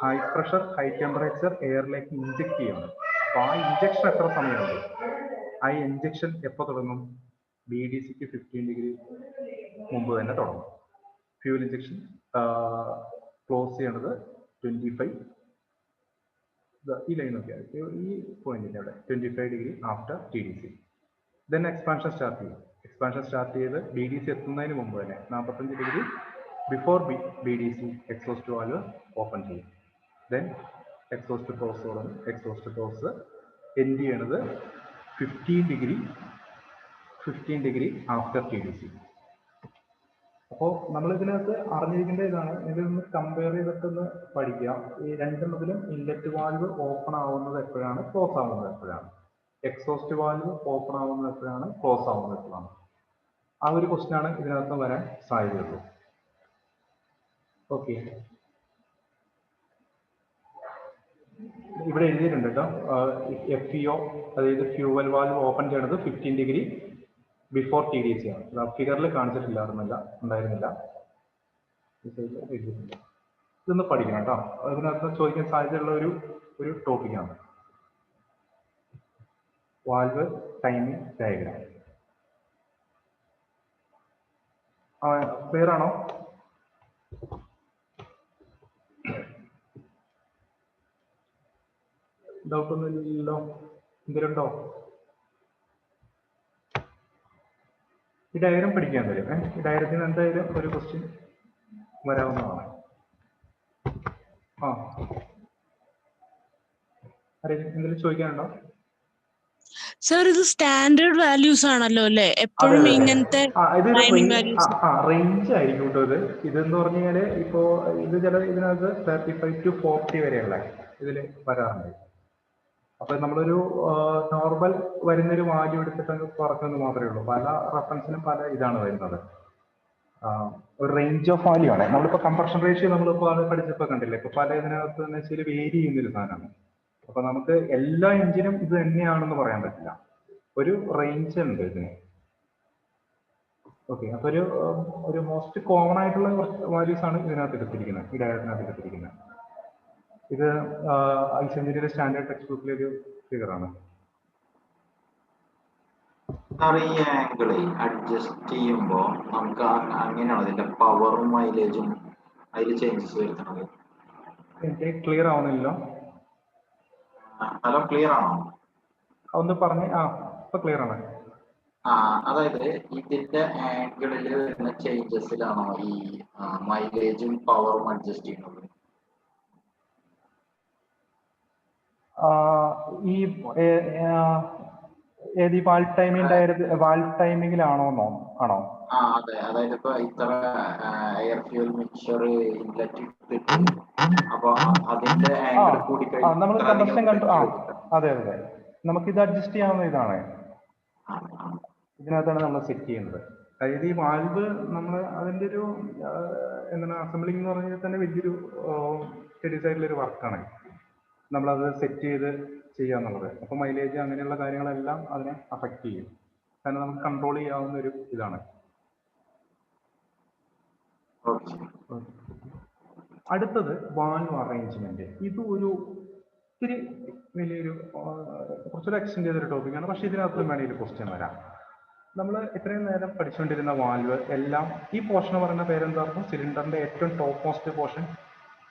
high pressure high temperature എയറിലേക്ക് ഇഞ്ചെക്ട് ചെയ്യണം. അപ്പൊ ആ ഇഞ്ചക്ഷൻ എത്ര സമയമുണ്ട്, ആ ഇഞ്ചക്ഷൻ എപ്പോൾ തുടങ്ങും, BDCക്ക് 15 ഡിഗ്രി മുമ്പ് തന്നെ തുടങ്ങും. ഫ്യൂവൽ ഇഞ്ചക്ഷൻ ക്ലോസ് ചെയ്യണത് 25, ഈ ലൈൻ നോക്കിയാൽ ഈ പോയിന്റിന്റെ അവിടെ 25 degree after TDC. Then expansion start ചെയ്യും. എക്സ്പാൻഷൻ സ്റ്റാർട്ട് ചെയ്ത് BDC എത്തുന്നതിന് മുമ്പ് തന്നെ 45 degree before BDC exhaust valve open ചെയ്യും. ദെൻ എക്സോസ്റ്റ് ക്ലോസ് തുടങ്ങും. എക്സോസ്റ്റ് ക്ലോസ് എൻഡ് ചെയ്യണത് 15 ഡിഗ്രി ആഫ്റ്റർ TDC. അപ്പോൾ നമ്മൾ ഇതിനകത്ത് അറിഞ്ഞിരിക്കേണ്ട ഇതാണ്, ഇതിലൊന്ന് കമ്പയർ ചെയ്തിട്ടൊന്ന് പഠിക്കുക. ഈ രണ്ടെണ്ണത്തിലും ഇൻലെറ്റ് വാൽവ് ഓപ്പൺ ആവുന്നത് എപ്പോഴാണ്, ക്ലോസ് ആവുന്നത് എപ്പോഴാണ്, എക്സോസ്റ്റ് വാൽവ് ഓപ്പൺ ആവുന്നത് എപ്പോഴാണ്, ക്ലോസ് ആവുന്നത് എപ്പോഴാണ്. ആ ഒരു ക്വസ്റ്റ്യൻ ആണ് ഇതിനകത്ത് വരാൻ സാധ്യതയുള്ളൂ. ഓക്കെ, ഇവിടെ എഴുതിയിട്ടുണ്ട് കേട്ടോ, FEO അതായത് ഫ്യൂവൽ വാൽവ് ഓപ്പൺ ചെയ്യണത് 15 ഡിഗ്രി ബിഫോർ TDC ആണ്. ഫിഗറിൽ ഉണ്ടായിരുന്നില്ല. ഇതൊന്ന് പഠിക്കണം കേട്ടോ, അതിനകത്ത് ചോദിക്കാൻ സാധ്യതയുള്ള ഒരു ടോപ്പിക്കാണ് വാൽവ് ടൈമിംഗ് ഡയഗ്രാം. ക്ലിയർ ആണോ? ഡൗട്ട് ഒന്നും ഇല്ലല്ലോ, എന്തെങ്കിലും ഉണ്ടോ? ഈ ഡയഗ്രാം പഠിക്കാൻ തരും. ഈ ഡയഗ്രത്തിന് എന്തായാലും ഒരു ക്വസ്റ്റ്യൻ വരാവുന്നതാണ്. എന്തെങ്കിലും ചോദിക്കാനുണ്ടോ? സർ, ഇത് സ്റ്റാൻഡേർഡ് വാല്യൂസ് ആണല്ലോ അല്ലേ, എപ്പോഴും ഇങ്ങനത്തെ റേഞ്ച് ആയിരിക്കും കേട്ടോ. ഇതെന്ന് പറഞ്ഞു കഴിഞ്ഞാല് ഇപ്പോ ഇത് ഇതിനകത്ത് 35 to 40 വരെയുള്ള ഇതില് വരാറുണ്ട്. അപ്പൊ നമ്മളൊരു നോർമൽ വരുന്നൊരു വാല്യൂ എടുത്തിട്ട് കുറക്കുന്നത് മാത്രമേ ഉള്ളൂ. പല റെഫറൻസിനും പല ഇതാണ് വരുന്നത്. ഒരു റേഞ്ച് ഓഫ് വാല്യൂ ആണ്. നമ്മളിപ്പോ കംപ്രഷൻ റേഷ്യോ നമ്മളിപ്പോ അത് പഠിച്ചപ്പോ കണ്ടില്ലേ, ഇപ്പൊ പല ഇതിനകത്ത് എന്ന് വെച്ചാൽ വേരി ചെയ്യുന്നൊരു സാധനമാണ്. അപ്പൊ നമുക്ക് എല്ലാ എഞ്ചിനും ഇത് തന്നെയാണെന്ന് പറയാൻ പറ്റില്ല, ഒരു റേഞ്ച് ഉണ്ട് ഇതിന്. ഓക്കെ, അപ്പൊ ഒരു മോസ്റ്റ് കോമൺ ആയിട്ടുള്ള വാല്യൂസ് ആണ് ഇതിനകത്ത് എടുത്തിരിക്കുന്നത്, ഈ ഡയഗ്രത്തിനകത്ത് എടുത്തിരിക്കുന്നത്. ഇത് ഐസ് എഞ്ചിനിയറിന്റെ സ്റ്റാൻഡേർഡ് ടെക്സ്റ്റ് ബുക്കിലെ ഒരു ഫിഗർ ആണ്. ഈ ആംഗിൾ അഡ്ജസ്റ്റ് ചെയ്യുമ്പോൾ നമുക്ക് അങ്ങനെയാണ് അതിന്റെ പവറും മൈലേജും അതിൽ ചേഞ്ചസ് വരുത്തുന്നത്. എനിക്ക് ക്ലിയർ ആവുന്നില്ലല്ലോ. ഹലോ, ക്ലിയർ ആണോ? ഒന്ന് പറഞ്ഞേ. ഇപ്പൊ ക്ലിയർ ആണ്. അതായത് ഇതിന്റെ ആംഗിളിൽ വരുന്ന ചേഞ്ചസിലാണോ ഈ മൈലേജും പവറും അഡ്ജസ്റ്റ് ചെയ്യുന്നത്? ഈ ഏത് വാൽവ് ടൈമിങ്ങിലാണോ ആണോ? അതെ, അതായത് ഇപ്പൊ ഇത്ര എയർ ഫ്യൂൽ മിക്സ്ചർ ഇൻലെറ്റ് അപ്പൊ അതിന്റെ ആംഗിൾ കൂടി നമ്മൾ കണ്ടക്ഷൻ അതെ, നമുക്കിത് അഡ്ജസ്റ്റ് ചെയ്യാവുന്ന ഇതാണ്. ഇതിനകത്താണ് നമ്മൾ സെറ്റ് ചെയ്യുന്നത്. അതായത് ഈ വാൽവ് നമ്മൾ അതിന്റെ ഒരു എന്താണ് അസംബ്ലിംഗ് എന്ന് പറഞ്ഞാൽ തന്നെ വലിയൊരു സ്റ്റഡീസ് ആയിട്ടുള്ള ഒരു വർക്കാണ്. നമ്മളത് സെറ്റ് ചെയ്ത് ചെയ്യുക എന്നുള്ളത്. അപ്പോൾ മൈലേജ് അങ്ങനെയുള്ള കാര്യങ്ങളെല്ലാം അതിനെ അഫക്റ്റ് ചെയ്യും. കാരണം നമുക്ക് കൺട്രോൾ ചെയ്യാവുന്ന ഒരു ഇതാണ്. അടുത്തത് വാൽവ് അറേഞ്ച്മെന്റ്. ഇത് ഒരു ഇത്തിരി വലിയൊരു കുറച്ചൊരു എക്സ്റ്റെൻഡ് ചെയ്തൊരു ടോപ്പിക്കാണ്. പക്ഷെ ഇതിനകത്ത് വേണമെങ്കിൽ ക്വസ്റ്റ്യൻ വരാം. നമ്മൾ ഇത്രയും നേരം പഠിച്ചുകൊണ്ടിരുന്ന വാൽവ് എല്ലാം ഈ പോർഷൻ പറയുന്ന പേരെന്തായിരുന്നു? സിലിണ്ടറിന്റെ ഏറ്റവും top most portion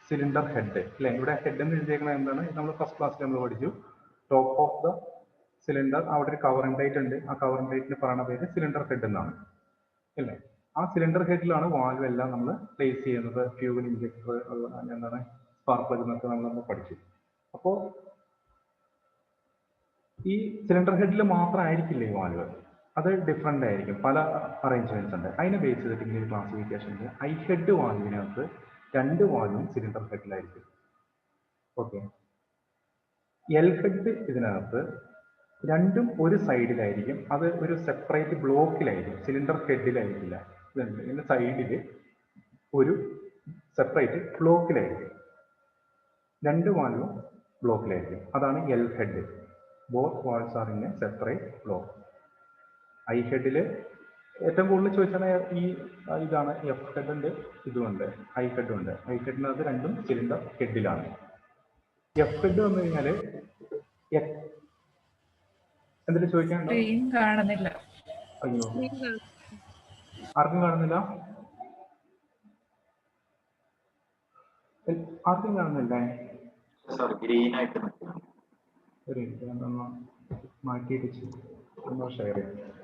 cylinder head അല്ലെ? ഇവിടെ ഹെഡ് എന്ന് എഴുതിയേക്കുന്നത് എന്താണ്? നമ്മൾ ഫസ്റ്റ് ക്ലാസ്സിൽ നമ്മൾ പഠിച്ചു. ടോപ്പ് ഓഫ് ദ സിലിണ്ടർ, അവിടെ ഒരു കവറിംഗ് പ്ലേറ്റ് ഉണ്ട്. ആ കവറിംഗ് പ്ലേറ്റിന് പറയുന്ന പേര് സിലിണ്ടർ ഹെഡ് എന്നാണ് അല്ലേ? ആ സിലിണ്ടർ ഹെഡിലാണ് വാൽവ് എല്ലാം നമ്മൾ പ്ലേസ് ചെയ്യുന്നത്. ഫ്യൂവൽ ഇഞ്ചക്ടർ, എന്താണ് സ്പാർക്ക് പ്ലഗ് എന്നൊക്കെ നമ്മൾ പഠിച്ചു. അപ്പോൾ ഈ സിലിണ്ടർ ഹെഡിൽ മാത്രമായിരിക്കില്ല ഈ വാൽവ്, അത് ഡിഫറെൻ്റ് ആയിരിക്കും. പല അറേഞ്ച്മെന്റ്സ് ഉണ്ട്. അതിനെ ബേസ് ചെയ്തിട്ട് ഇങ്ങനെ ഒരു ക്ലാസിഫിക്കേഷൻ ഉണ്ട്. ഐ ഹെഡ് വാൽവിനകത്ത് 2 വാൽവും സിലിണ്ടർ ഹെഡിലായിരിക്കും. ഓക്കെ. എൽ ഹെഡ് ഇതിനകത്ത് 2ഉം ഒരു സൈഡിലായിരിക്കും. അത് ഒരു സെപ്പറേറ്റ് ബ്ലോക്കിലായിരിക്കും, സിലിണ്ടർ ഹെഡിലായിരിക്കില്ല. ഇതിന്റെ സൈഡിൽ ഒരു സെപ്പറേറ്റ് ബ്ലോക്കിലായിരിക്കും. 2 വാൽവും ബ്ലോക്കിലായിരിക്കും. അതാണ് L head. Both valves are in a separate block. I ഹെഡിൽ ഏറ്റവും കൂടുതൽ ചോദിച്ചാൽ ഈ ഇതാണ്. എഫ് ഹെഡ് ഉണ്ട്, ഇതുമുണ്ട്, ഐ ഹെഡ് ഉണ്ട്. ഐ ഹെഡിനകത്ത് 2ഉം സിലിണ്ടർ ഹെഡിലാണ്. എഫ് ഹെഡ് വന്നു കഴിഞ്ഞാൽ എന്തെങ്കിലും ചോദിക്കാനുണ്ടോ? കാണുന്നില്ല. അയ്യോ, ആർക്കും കാണുന്നില്ല? ആർക്കും കാണുന്നില്ലേ? ഗ്രീൻ ആയിട്ട് ഒരു മിനിറ്റ്, മാറ്റിയിട്ട് ഒന്ന് ഷെയർ ചെയ്യാം.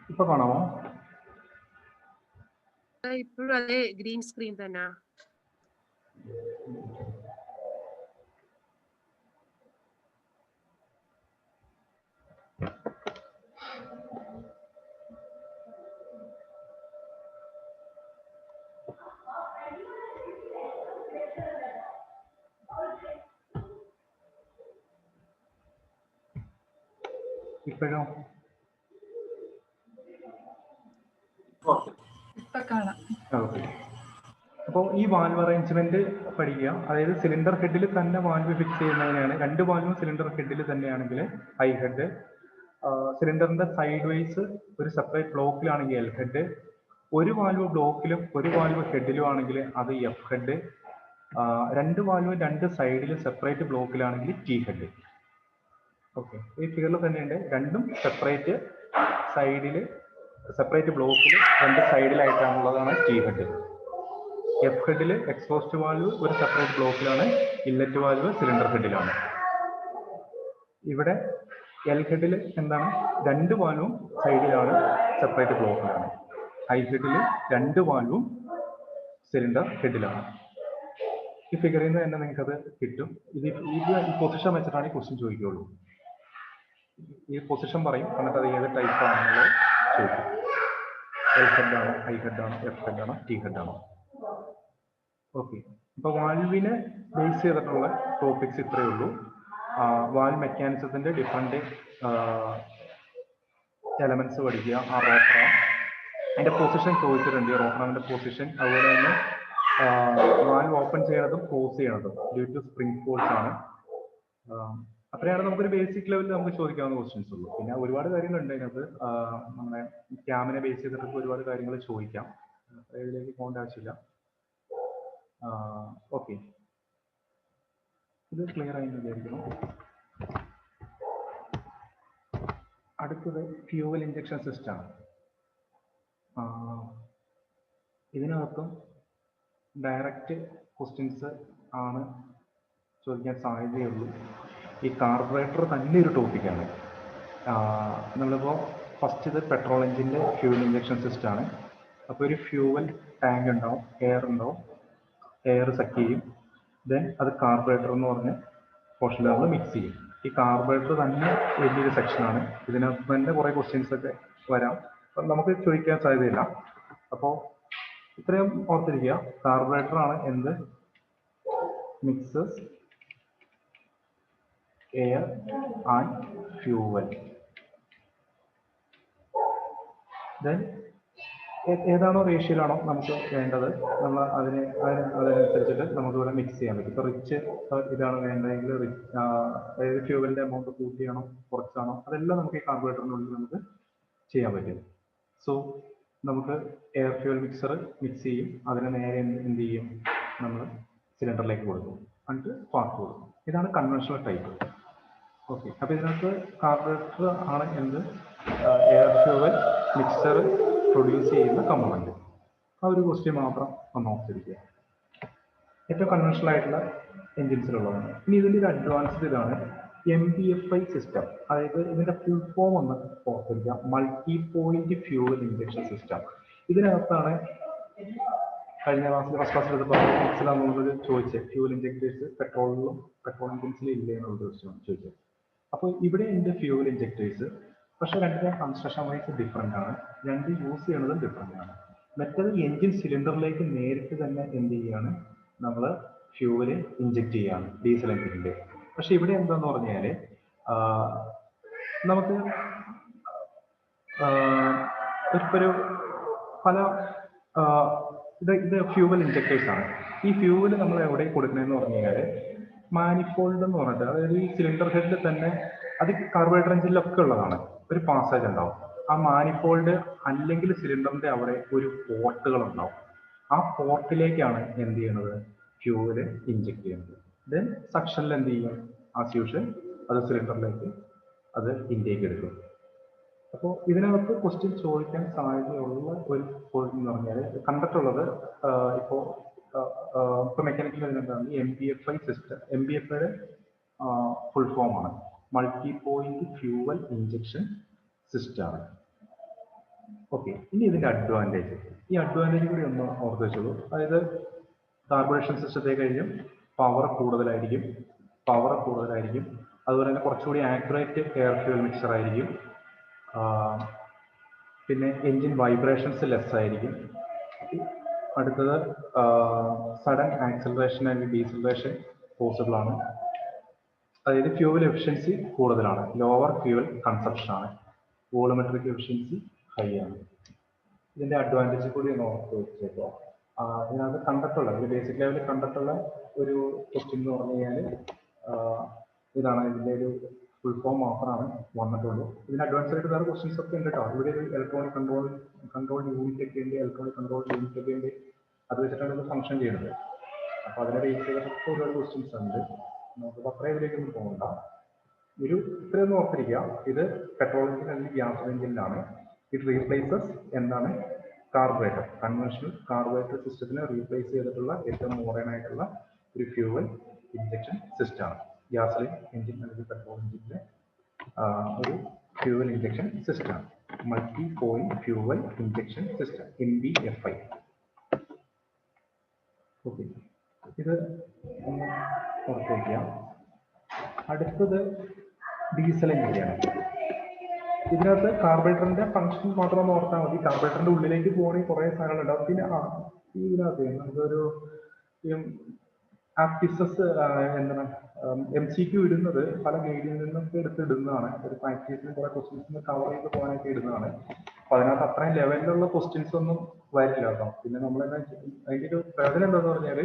ഇപ്പൊ കാണാമോ? ഇപ്പോഴും അതെ, ഗ്രീൻ സ്ക്രീൻ തന്നെ. ഇപ്പോഴോ? അപ്പോൾ ഈ വാൽവ് അറേഞ്ച്മെന്റ് പഠിക്കുക. അതായത് സിലിണ്ടർ ഹെഡിൽ തന്നെ വാൽവ് ഫിക്സ് ചെയ്യുന്നതിനാണ്. 2 വാൽവും സിലിണ്ടർ ഹെഡിൽ തന്നെയാണെങ്കിൽ ഐ ഹെഡ്, സിലിണ്ടറിന്റെ സൈഡ് വൈസ് ഒരു സെപ്പറേറ്റ് ബ്ലോക്കിലാണെങ്കിൽ എൽ ഹെഡ്, ഒരു വാൽവ് ബ്ലോക്കിലും ഒരു വാൽവ് ഹെഡിലും ആണെങ്കിൽ അത് എഫ് ഹെഡ്, 2 വാൽവും 2 സൈഡിലും സെപ്പറേറ്റ് ബ്ലോക്കിലാണെങ്കിൽ ടി ഹെഡ്. ഓക്കെ, ഈ ഫിഗറിൽ തന്നെയുണ്ട്. 2ഉം സെപ്പറേറ്റ് സൈഡിൽ, സെപ്പറേറ്റ് ബ്ലോക്കിൽ 2 സൈഡിലായിട്ടാണുള്ളതാണ് ടി ഹെഡ്. എഫ് ഹെഡിൽ എക്സോസ്റ്റ് വാൽവ് ഒരു സെപ്പറേറ്റ് ബ്ലോക്കിലാണ്, ഇൻലെറ്റ് വാൽവ് സിലിണ്ടർ ഹെഡിലാണ്. ഇവിടെ എൽ ഹെഡിൽ എന്താണ്? 2 വാൽവും സൈഡിലാണ്, സെപ്പറേറ്റ് ബ്ലോക്കിലാണ്. ഐ ഹെഡിൽ 2 വാൽവും സിലിണ്ടർ ഹെഡിലാണ്. ഈ ഫിഗറിൽ നിന്ന് തന്നെ നിങ്ങൾക്കത് കിട്ടും. ഇത് ഈ പൊസിഷൻ വെച്ചിട്ടാണ് ഈ ക്വസ്റ്റ്യൻ ചോദിക്കുകയുള്ളൂ. ഈ പൊസിഷൻ പറയും, എന്നിട്ട് അത് ഏത് ടൈപ്പ് ആണെന്നുള്ളത് ചോദിക്കും. എൽ ഹെഡ് ആണോ, ഐ ഹെഡ് ആണോ, എഫ് ഹെഡ് ആണോ, ടി ഹെഡ് ആണോ? ഓക്കെ, ഇപ്പൊ വാൽവിനെ ബേസ് ചെയ്തിട്ടുള്ള ടോപ്പിക്സ് ഇത്രയേ ഉള്ളൂ. വാൽവ് മെക്കാനിസത്തിന്റെ ഡിഫറെന്റ് എലമെന്റ്സ് പഠിക്കുക. ആ റോട്ടറാം, അതിന്റെ പൊസിഷൻ ചോദിച്ചിട്ടുണ്ട്, റോട്ടറാമിന്റെ പൊസിഷൻ. അതുപോലെ തന്നെ വാൽവ് ഓപ്പൺ ചെയ്യണതും ക്ലോസ് ചെയ്യണതും ഡ്യൂ ടു സ്പ്രിംഗ് ഫോഴ്സ് ആണ്. അത്രയാണ് നമുക്കൊരു ബേസിക് ലെവലിൽ നമുക്ക് ചോദിക്കാവുന്ന ക്വസ്റ്റ്യൻസ് ഉള്ളൂ. പിന്നെ ഒരുപാട് കാര്യങ്ങളുണ്ട് അതിനകത്ത്. നമ്മുടെ ക്യാമിനെ ബേസ് ചെയ്തിട്ടൊക്കെ ഒരുപാട് കാര്യങ്ങൾ ചോദിക്കാം. ഇതിലേക്ക് പോകേണ്ട ആവശ്യമില്ല. ഓക്കെ, ഇത് ക്ലിയർ ആയി വിചാരിക്കുന്നു. അടുത്തത് ഫ്യൂവൽ ഇഞ്ചക്ഷൻ സിസ്റ്റം ആണ്. ഇതിനകത്തും ഡയറക്റ്റ് ക്വസ്റ്റ്യൻസ് ആണ് ചോദിക്കാൻ സാധ്യതയുള്ളൂ. ഈ കാർബറേറ്റർ തന്നെ ഒരു ടോപ്പിക്കാണ്. നമ്മളിപ്പോൾ ഫസ്റ്റ് ഇത് പെട്രോൾ എഞ്ചിൻ്റെ ഫ്യൂവൽ ഇഞ്ചക്ഷൻ സിസ്റ്റം ആണ്. അപ്പോൾ ഒരു ഫ്യൂവൽ ടാങ്ക് ഉണ്ടാവും, എയർ ഉണ്ടാവും, എയർ സക്ക് ചെയ്യും, ദെൻ അത് കാർബറേറ്റർ എന്ന് പറഞ്ഞ പോർഷനിൽ നമ്മൾ മിക്സ് ചെയ്യും. ഈ കാർബറേറ്റർ തന്നെ വലിയൊരു സെക്ഷനാണ്. ഇതിനകത്ത് തന്നെ കുറേ ക്വസ്റ്റ്യൻസ് ഒക്കെ വരാം, അപ്പം നമുക്ക് ചോദിക്കാൻ സാധ്യതയില്ല. അപ്പോൾ ഇത്രയും ഓർത്തിരിക്കുക, കാർബറേറ്റർ ആണ് എന്ത്, mixes air and fuel. Then ഏതാണോ റേഷ്യോയിലാണോ നമുക്ക് വേണ്ടത് നമ്മൾ അതിനനുസരിച്ചിട്ട് നമുക്ക് ഇവിടെ മിക്സ് ചെയ്യാൻ പറ്റും. ഇപ്പോൾ റിച്ച് ഇതാണ് വേണ്ടതെങ്കിൽ അതായത് ഫ്യൂവലിൻ്റെ എമൗണ്ട് കൂട്ടിയാണോ കുറച്ചാണോ അതെല്ലാം നമുക്ക് ഈ കാർബറേറ്ററിനുള്ളിൽ നമുക്ക് ചെയ്യാൻ പറ്റും. സോ നമുക്ക് എയർ ഫ്യൂവൽ മിക്സർ മിക്സ് ചെയ്യും, അതിനെ നേരെ എന്ത് ചെയ്യും, നമ്മൾ സിലിണ്ടറിലേക്ക് കൊടുക്കും, എന്നിട്ട് സ്പാർക്ക് കൊടുക്കും. ഇതാണ് കൺവെൻഷണൽ ടൈപ്പ്. ഓക്കെ, അപ്പോൾ ഇതിനകത്ത് കാർബറേറ്റർ ആണ് എന്ത്, എയർ ഫ്യൂവൽ മിക്സർ പ്രൊഡ്യൂസ് ചെയ്യുന്ന കമ്പോണന്റ്. ആ ഒരു ക്വസ്റ്റ്യൻ മാത്രം ഒന്ന് ഓർത്തിരിക്കുക. ഏറ്റവും കൺവെൻഷണൽ ആയിട്ടുള്ള എൻജിൻസിലുള്ളതാണ്. ഇനി ഇതിൻ്റെ ഒരു അഡ്വാൻസ്ഡ് ഇതാണ് MPFI സിസ്റ്റം. അതായത് ഇതിൻ്റെ ഫുൾ ഫോം ഒന്ന് ഓർത്തിരിക്കുക, multi point fuel injection system. ഇതിനകത്താണ് കഴിഞ്ഞ ക്ലാസ്സിൽ ഫസ്റ്റ് ക്ലാസ്സിൽ എടുത്തപ്പോൾ നമ്മളോട് ചോദിച്ചത് ഫ്യൂവൽ ഇഞ്ചക്ടേഴ്സ് പെട്രോൾ എഞ്ചിൻസിൽ ഇല്ലേ എന്നുള്ളത് ചോദിച്ചത്. അപ്പോൾ ഇവിടെ ഉണ്ട് ഫ്യൂവൽ ഇഞ്ചക്ടേഴ്സ്, പക്ഷേ രണ്ടിൻ്റെ കൺസ്ട്രക്ഷൻ വൈസ് ഡിഫറെൻ്റ് ആണ്, രണ്ട് യൂസ് ചെയ്യണതും ഡിഫറെൻ്റ് ആണ്. മറ്റേത് എൻജിൻ സിലിണ്ടറിലേക്ക് നേരിട്ട് തന്നെ എന്ത് ചെയ്യുകയാണ്, നമ്മൾ ഫ്യൂവല് ഇഞ്ചക്ട് ചെയ്യുകയാണ് ഡീസൽ എഞ്ചിനിൻ്റെ. പക്ഷെ ഇവിടെ എന്താന്ന് പറഞ്ഞാൽ നമുക്ക് ഒരു പല ഇത് ഫ്യൂവൽ ഇഞ്ചക്ടേഴ്സ് ആണ്. ഈ ഫ്യൂവല് നമ്മൾ എവിടെ കൊടുക്കണമെന്ന് പറഞ്ഞു കഴിഞ്ഞാൽ മാനിഫോൾഡ് എന്ന് പറഞ്ഞിട്ട്, അതായത് ഈ സിലിണ്ടർ ഹെഡിൽ തന്നെ, അത് കാർബറേറ്റർ എഞ്ചിനിലൊക്കെ ഉള്ളതാണ്, ഒരു പാസേജ് ഉണ്ടാവും. ആ മാനിഫോൾഡ് അല്ലെങ്കിൽ സിലിണ്ടറിന്റെ അവിടെ ഒരു പോർട്ടുകൾ ഉണ്ടാവും. ആ പോർട്ടിലേക്കാണ് എന്ത് ചെയ്യുന്നത്, ഫ്യൂവല് ഇഞ്ചക്ട് ചെയ്യുന്നത്. ദെൻ സക്ഷനിൽ എന്ത് ചെയ്യും, ആസ് യൂഷ്വൽ അത് സിലിണ്ടറിലേക്ക് അത് ഇൻടേക്ക് എടുക്കും. അപ്പോൾ ഇതിനകത്ത് ക്വസ്റ്റ്യൻ ചോദിക്കാൻ സാധ്യതയുള്ള ഒരു പോയിന്റ് എന്ന് പറഞ്ഞാൽ കണ്ടിട്ടുള്ളത് ഇപ്പോൾ മെക്കാനിക്കൽ എന്താണ് MPFI സിസ്റ്റം. MPFIയുടെ ഫുൾ ഫോം ആണ് multi point fuel injection system ആണ്. ഓക്കെ, ഇനി ഇതിന്റെ അഡ്വാൻറ്റേജ്, ഈ അഡ്വാൻറ്റേജ് കൂടി ഒന്ന് ഓർത്ത് വെച്ചോളൂ. അതായത് കാർബറേഷൻ സിസ്റ്റത്തെ കഴിഞ്ഞും പവർ കൂടുതലായിരിക്കും, അതുപോലെ തന്നെ കുറച്ചുകൂടി ആക്യുറേറ്റ് എയർ ഫ്യൂവൽ മിക്സർ ആയിരിക്കും. പിന്നെ എൻജിൻ വൈബ്രേഷൻസ് ലെസ് ആയിരിക്കും. അടുത്തത് sudden acceleration and deceleration possible ആണ്. അതായത് ഫ്യൂവൽ എഫിഷ്യൻസി കൂടുതലാണ്, ലോവർ ഫ്യൂവൽ കൺസപ്ഷൻ ആണ്, വോളുമെട്രിക് എഫിഷ്യൻസി ഹൈ ആണ്. ഇതിന്റെ അഡ്വാൻറ്റേജ് കൂടി ഒന്ന് ഓർത്ത് വെച്ചേക്കോ. ഇതിനകത്ത് കണ്ടിട്ടുള്ള ഒരു ബേസിക് ലെവലിൽ കണ്ടിട്ടുള്ള ഒരു ക്വസ്റ്റ്യൻ എന്ന് പറഞ്ഞു കഴിഞ്ഞാൽ ഇതാണ്, ഇതിന്റെ ഒരു ഫുൾ ഫോം മാത്രമാണ് വന്നിട്ടുള്ളൂ. ഇതിന് അഡ്വാൻസ് ആയിട്ട് വേറെ ക്വസ്റ്റ്യൻസ് ഒക്കെ ഉണ്ട് കേട്ടോ. ഇവിടെ ഒരു ഇലക്ട്രോണിക് കൺട്രോൾ യൂണിറ്റ് ഒക്കെ ഉണ്ട്, അത് വെച്ചിട്ടാണ് ഇത് ഫംഗ്ഷൻ ചെയ്യുന്നത്. അപ്പൊ അതിനെ ബേസ് ചെയ്തിട്ട് ഒരുപാട് ക്വസ്റ്റ്യൻസ് ഉണ്ട്. നമുക്ക് അത്ര ഇതിലേക്കൊന്നും പോകണ്ട. ഇത്രയൊന്നും ഓർത്തിരിക്കുക, ഇത് പെട്രോൾ എഞ്ചിൻ അല്ലെങ്കിൽ ഗ്യാസ് എഞ്ചിനിലാണ്. ഇറ്റ് റീപ്ലേസസ് എന്താണ്, കാർബറേറ്റർ, കൺവെൻഷണൽ കാർബറേറ്റർ സിസ്റ്റത്തിനെ റീപ്ലേസ് ചെയ്തിട്ടുള്ള ഏറ്റവും മോഡേൺ ആയിട്ടുള്ള ഒരു ഫ്യൂവൽ ഇഞ്ചക്ഷൻ സിസ്റ്റമാണ് ഗ്യാസ് എഞ്ചിൻ അല്ലെങ്കിൽ പെട്രോൾ എഞ്ചിനിലെ ഒരു ഫ്യൂവൽ ഇഞ്ചക്ഷൻ സിസ്റ്റമാണ് multi point fuel injection system MPFI. Okay, ഇത് ഒന്ന് ഓർത്ത് വയ്ക്കുക. അടുത്തത് ഡീസൽ എഞ്ചിനാണ്. ഇതിനകത്ത് കാർബറേറ്ററിന്റെ ഫംഗ്ഷൻ മാത്രം ഒന്ന് ഓർത്താൽ മതി. കാർബറേറ്ററിന്റെ ഉള്ളിലേക്ക് പോകണമെങ്കിൽ കുറെ സാധനങ്ങളുണ്ടാവും. പിന്നെ ഇതിനകത്ത് നമുക്കൊരു ആപ്റ്റിസസ് എന്താണ് MCQ ഇടുന്നത് പല ഗൈഡിൽ നിന്നൊക്കെ എടുത്തിടുന്നതാണ്. ഒരു പ്രാക്ടീസിന് കുറെ ക്വസ്റ്റ്യൻസ് കവർ ചെയ്ത് പോകാനൊക്കെ ഇടുന്നതാണ്. അപ്പൊ അതിനകത്ത് അത്രയും ലെവലിലുള്ള ക്വസ്റ്റ്യൻസ് ഒന്നും വരില്ല കേട്ടോ. പിന്നെ നമ്മൾ അതിന്റെ ഒരു പ്രയോജനം എന്താന്ന് പറഞ്ഞാൽ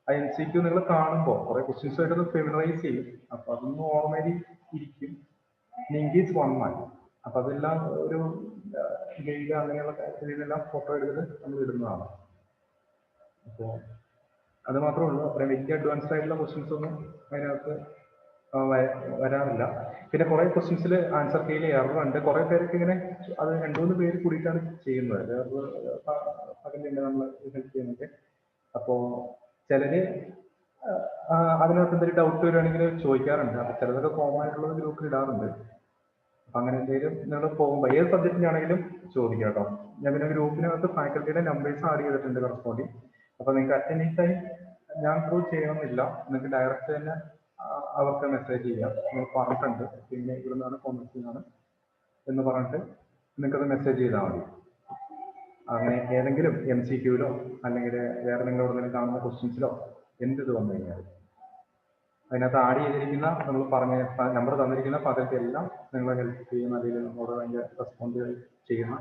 ആ MCQ നിങ്ങൾ കാണുമ്പോൾ കുറെ ക്വസ്റ്റ്യൻസ് ആയിട്ടൊന്ന് ഫെമിലറൈസ് ചെയ്യും. അപ്പൊ അതൊന്നും ഓർമ്മയിൽ ഇരിക്കും. ലിങ്കേജ് വന്നാൽ അപ്പൊ അതെല്ലാം ഒരു ഗൈഡ് അങ്ങനെയുള്ള കാര്യത്തിലെല്ലാം ഫോട്ടോ എടുത്തിട്ട് നമ്മൾ ഇടുന്നതാണ്. അപ്പോൾ അത് മാത്രമേ ഉള്ളൂ. അത്രയും വലിയ അഡ്വാൻസ്ഡ് ആയിട്ടുള്ള ക്വസ്റ്റ്യൻസ് ഒന്നും അതിനകത്ത് വരാറില്ല. പിന്നെ കുറെ ക്വസ്റ്റ്യൻസിൽ ആൻസർ കീയിൽ എറർ ഉണ്ട്. കുറെ പേരൊക്കെ ഇങ്ങനെ അത് 2-3 പേര് കൂടിയിട്ടാണ് ചെയ്യുന്നത്. പകലില്ല നമ്മൾ ഹെൽപ്പ് ചെയ്യുന്നത്. അപ്പോൾ ചിലര് അതിനകത്ത് എന്തെങ്കിലും ഡൗട്ട് വരുവാണെങ്കിൽ ചോദിക്കാറുണ്ട്. അപ്പൊ ചിലതൊക്കെ കോമൺ ആയിട്ടുള്ളത് ഗ്രൂപ്പിൽ ഇടാറുണ്ട്. അപ്പൊ അങ്ങനെ എന്തെങ്കിലും നിങ്ങൾ പോകുമ്പോൾ ഏത് സബ്ജക്റ്റിനാണെങ്കിലും ചോദിക്കാം കേട്ടോ. ഞാൻ പിന്നെ ഗ്രൂപ്പിനകത്ത് ഫാക്കൽറ്റിയുടെ നമ്പേഴ്സ് ആഡ് ചെയ്തിട്ടുണ്ട് കറസ്പോണ്ടിങ്. അപ്പൊ നിങ്ങൾക്ക് അറ്റ് എനി ടൈം ഞാൻ ത്രൂ ചെയ്യണമെന്നില്ല, നിങ്ങൾക്ക് ഡയറക്റ്റ് തന്നെ അവർക്ക് മെസ്സേജ് ചെയ്യാം. നിങ്ങൾ പറഞ്ഞിട്ടുണ്ട് പിന്നെ ഇവിടുന്നാണ് കോൺടാക്ട് എന്ന് പറഞ്ഞിട്ട് നിങ്ങൾക്കത് മെസ്സേജ് ചെയ്താൽ മതി. അങ്ങനെ ഏതെങ്കിലും MCQയിലോ അല്ലെങ്കിൽ വേറെ നിങ്ങൾ എവിടെയെങ്കിലും കാണുന്ന ക്വസ്റ്റ്യൻസിലോ എന്ത് വന്നു കഴിഞ്ഞാൽ അതിനകത്ത് ആഡ് ചെയ്തിരിക്കുന്ന നമ്മൾ പറഞ്ഞ നമ്പർ തന്നിരിക്കുന്ന പദ്ധതി എല്ലാം നിങ്ങളെ ഹെൽപ്പ് ചെയ്യുന്ന, അതിൽ നമ്മളോട് അതിൻ്റെ റെസ്പോണ്ട് ചെയ്യുന്ന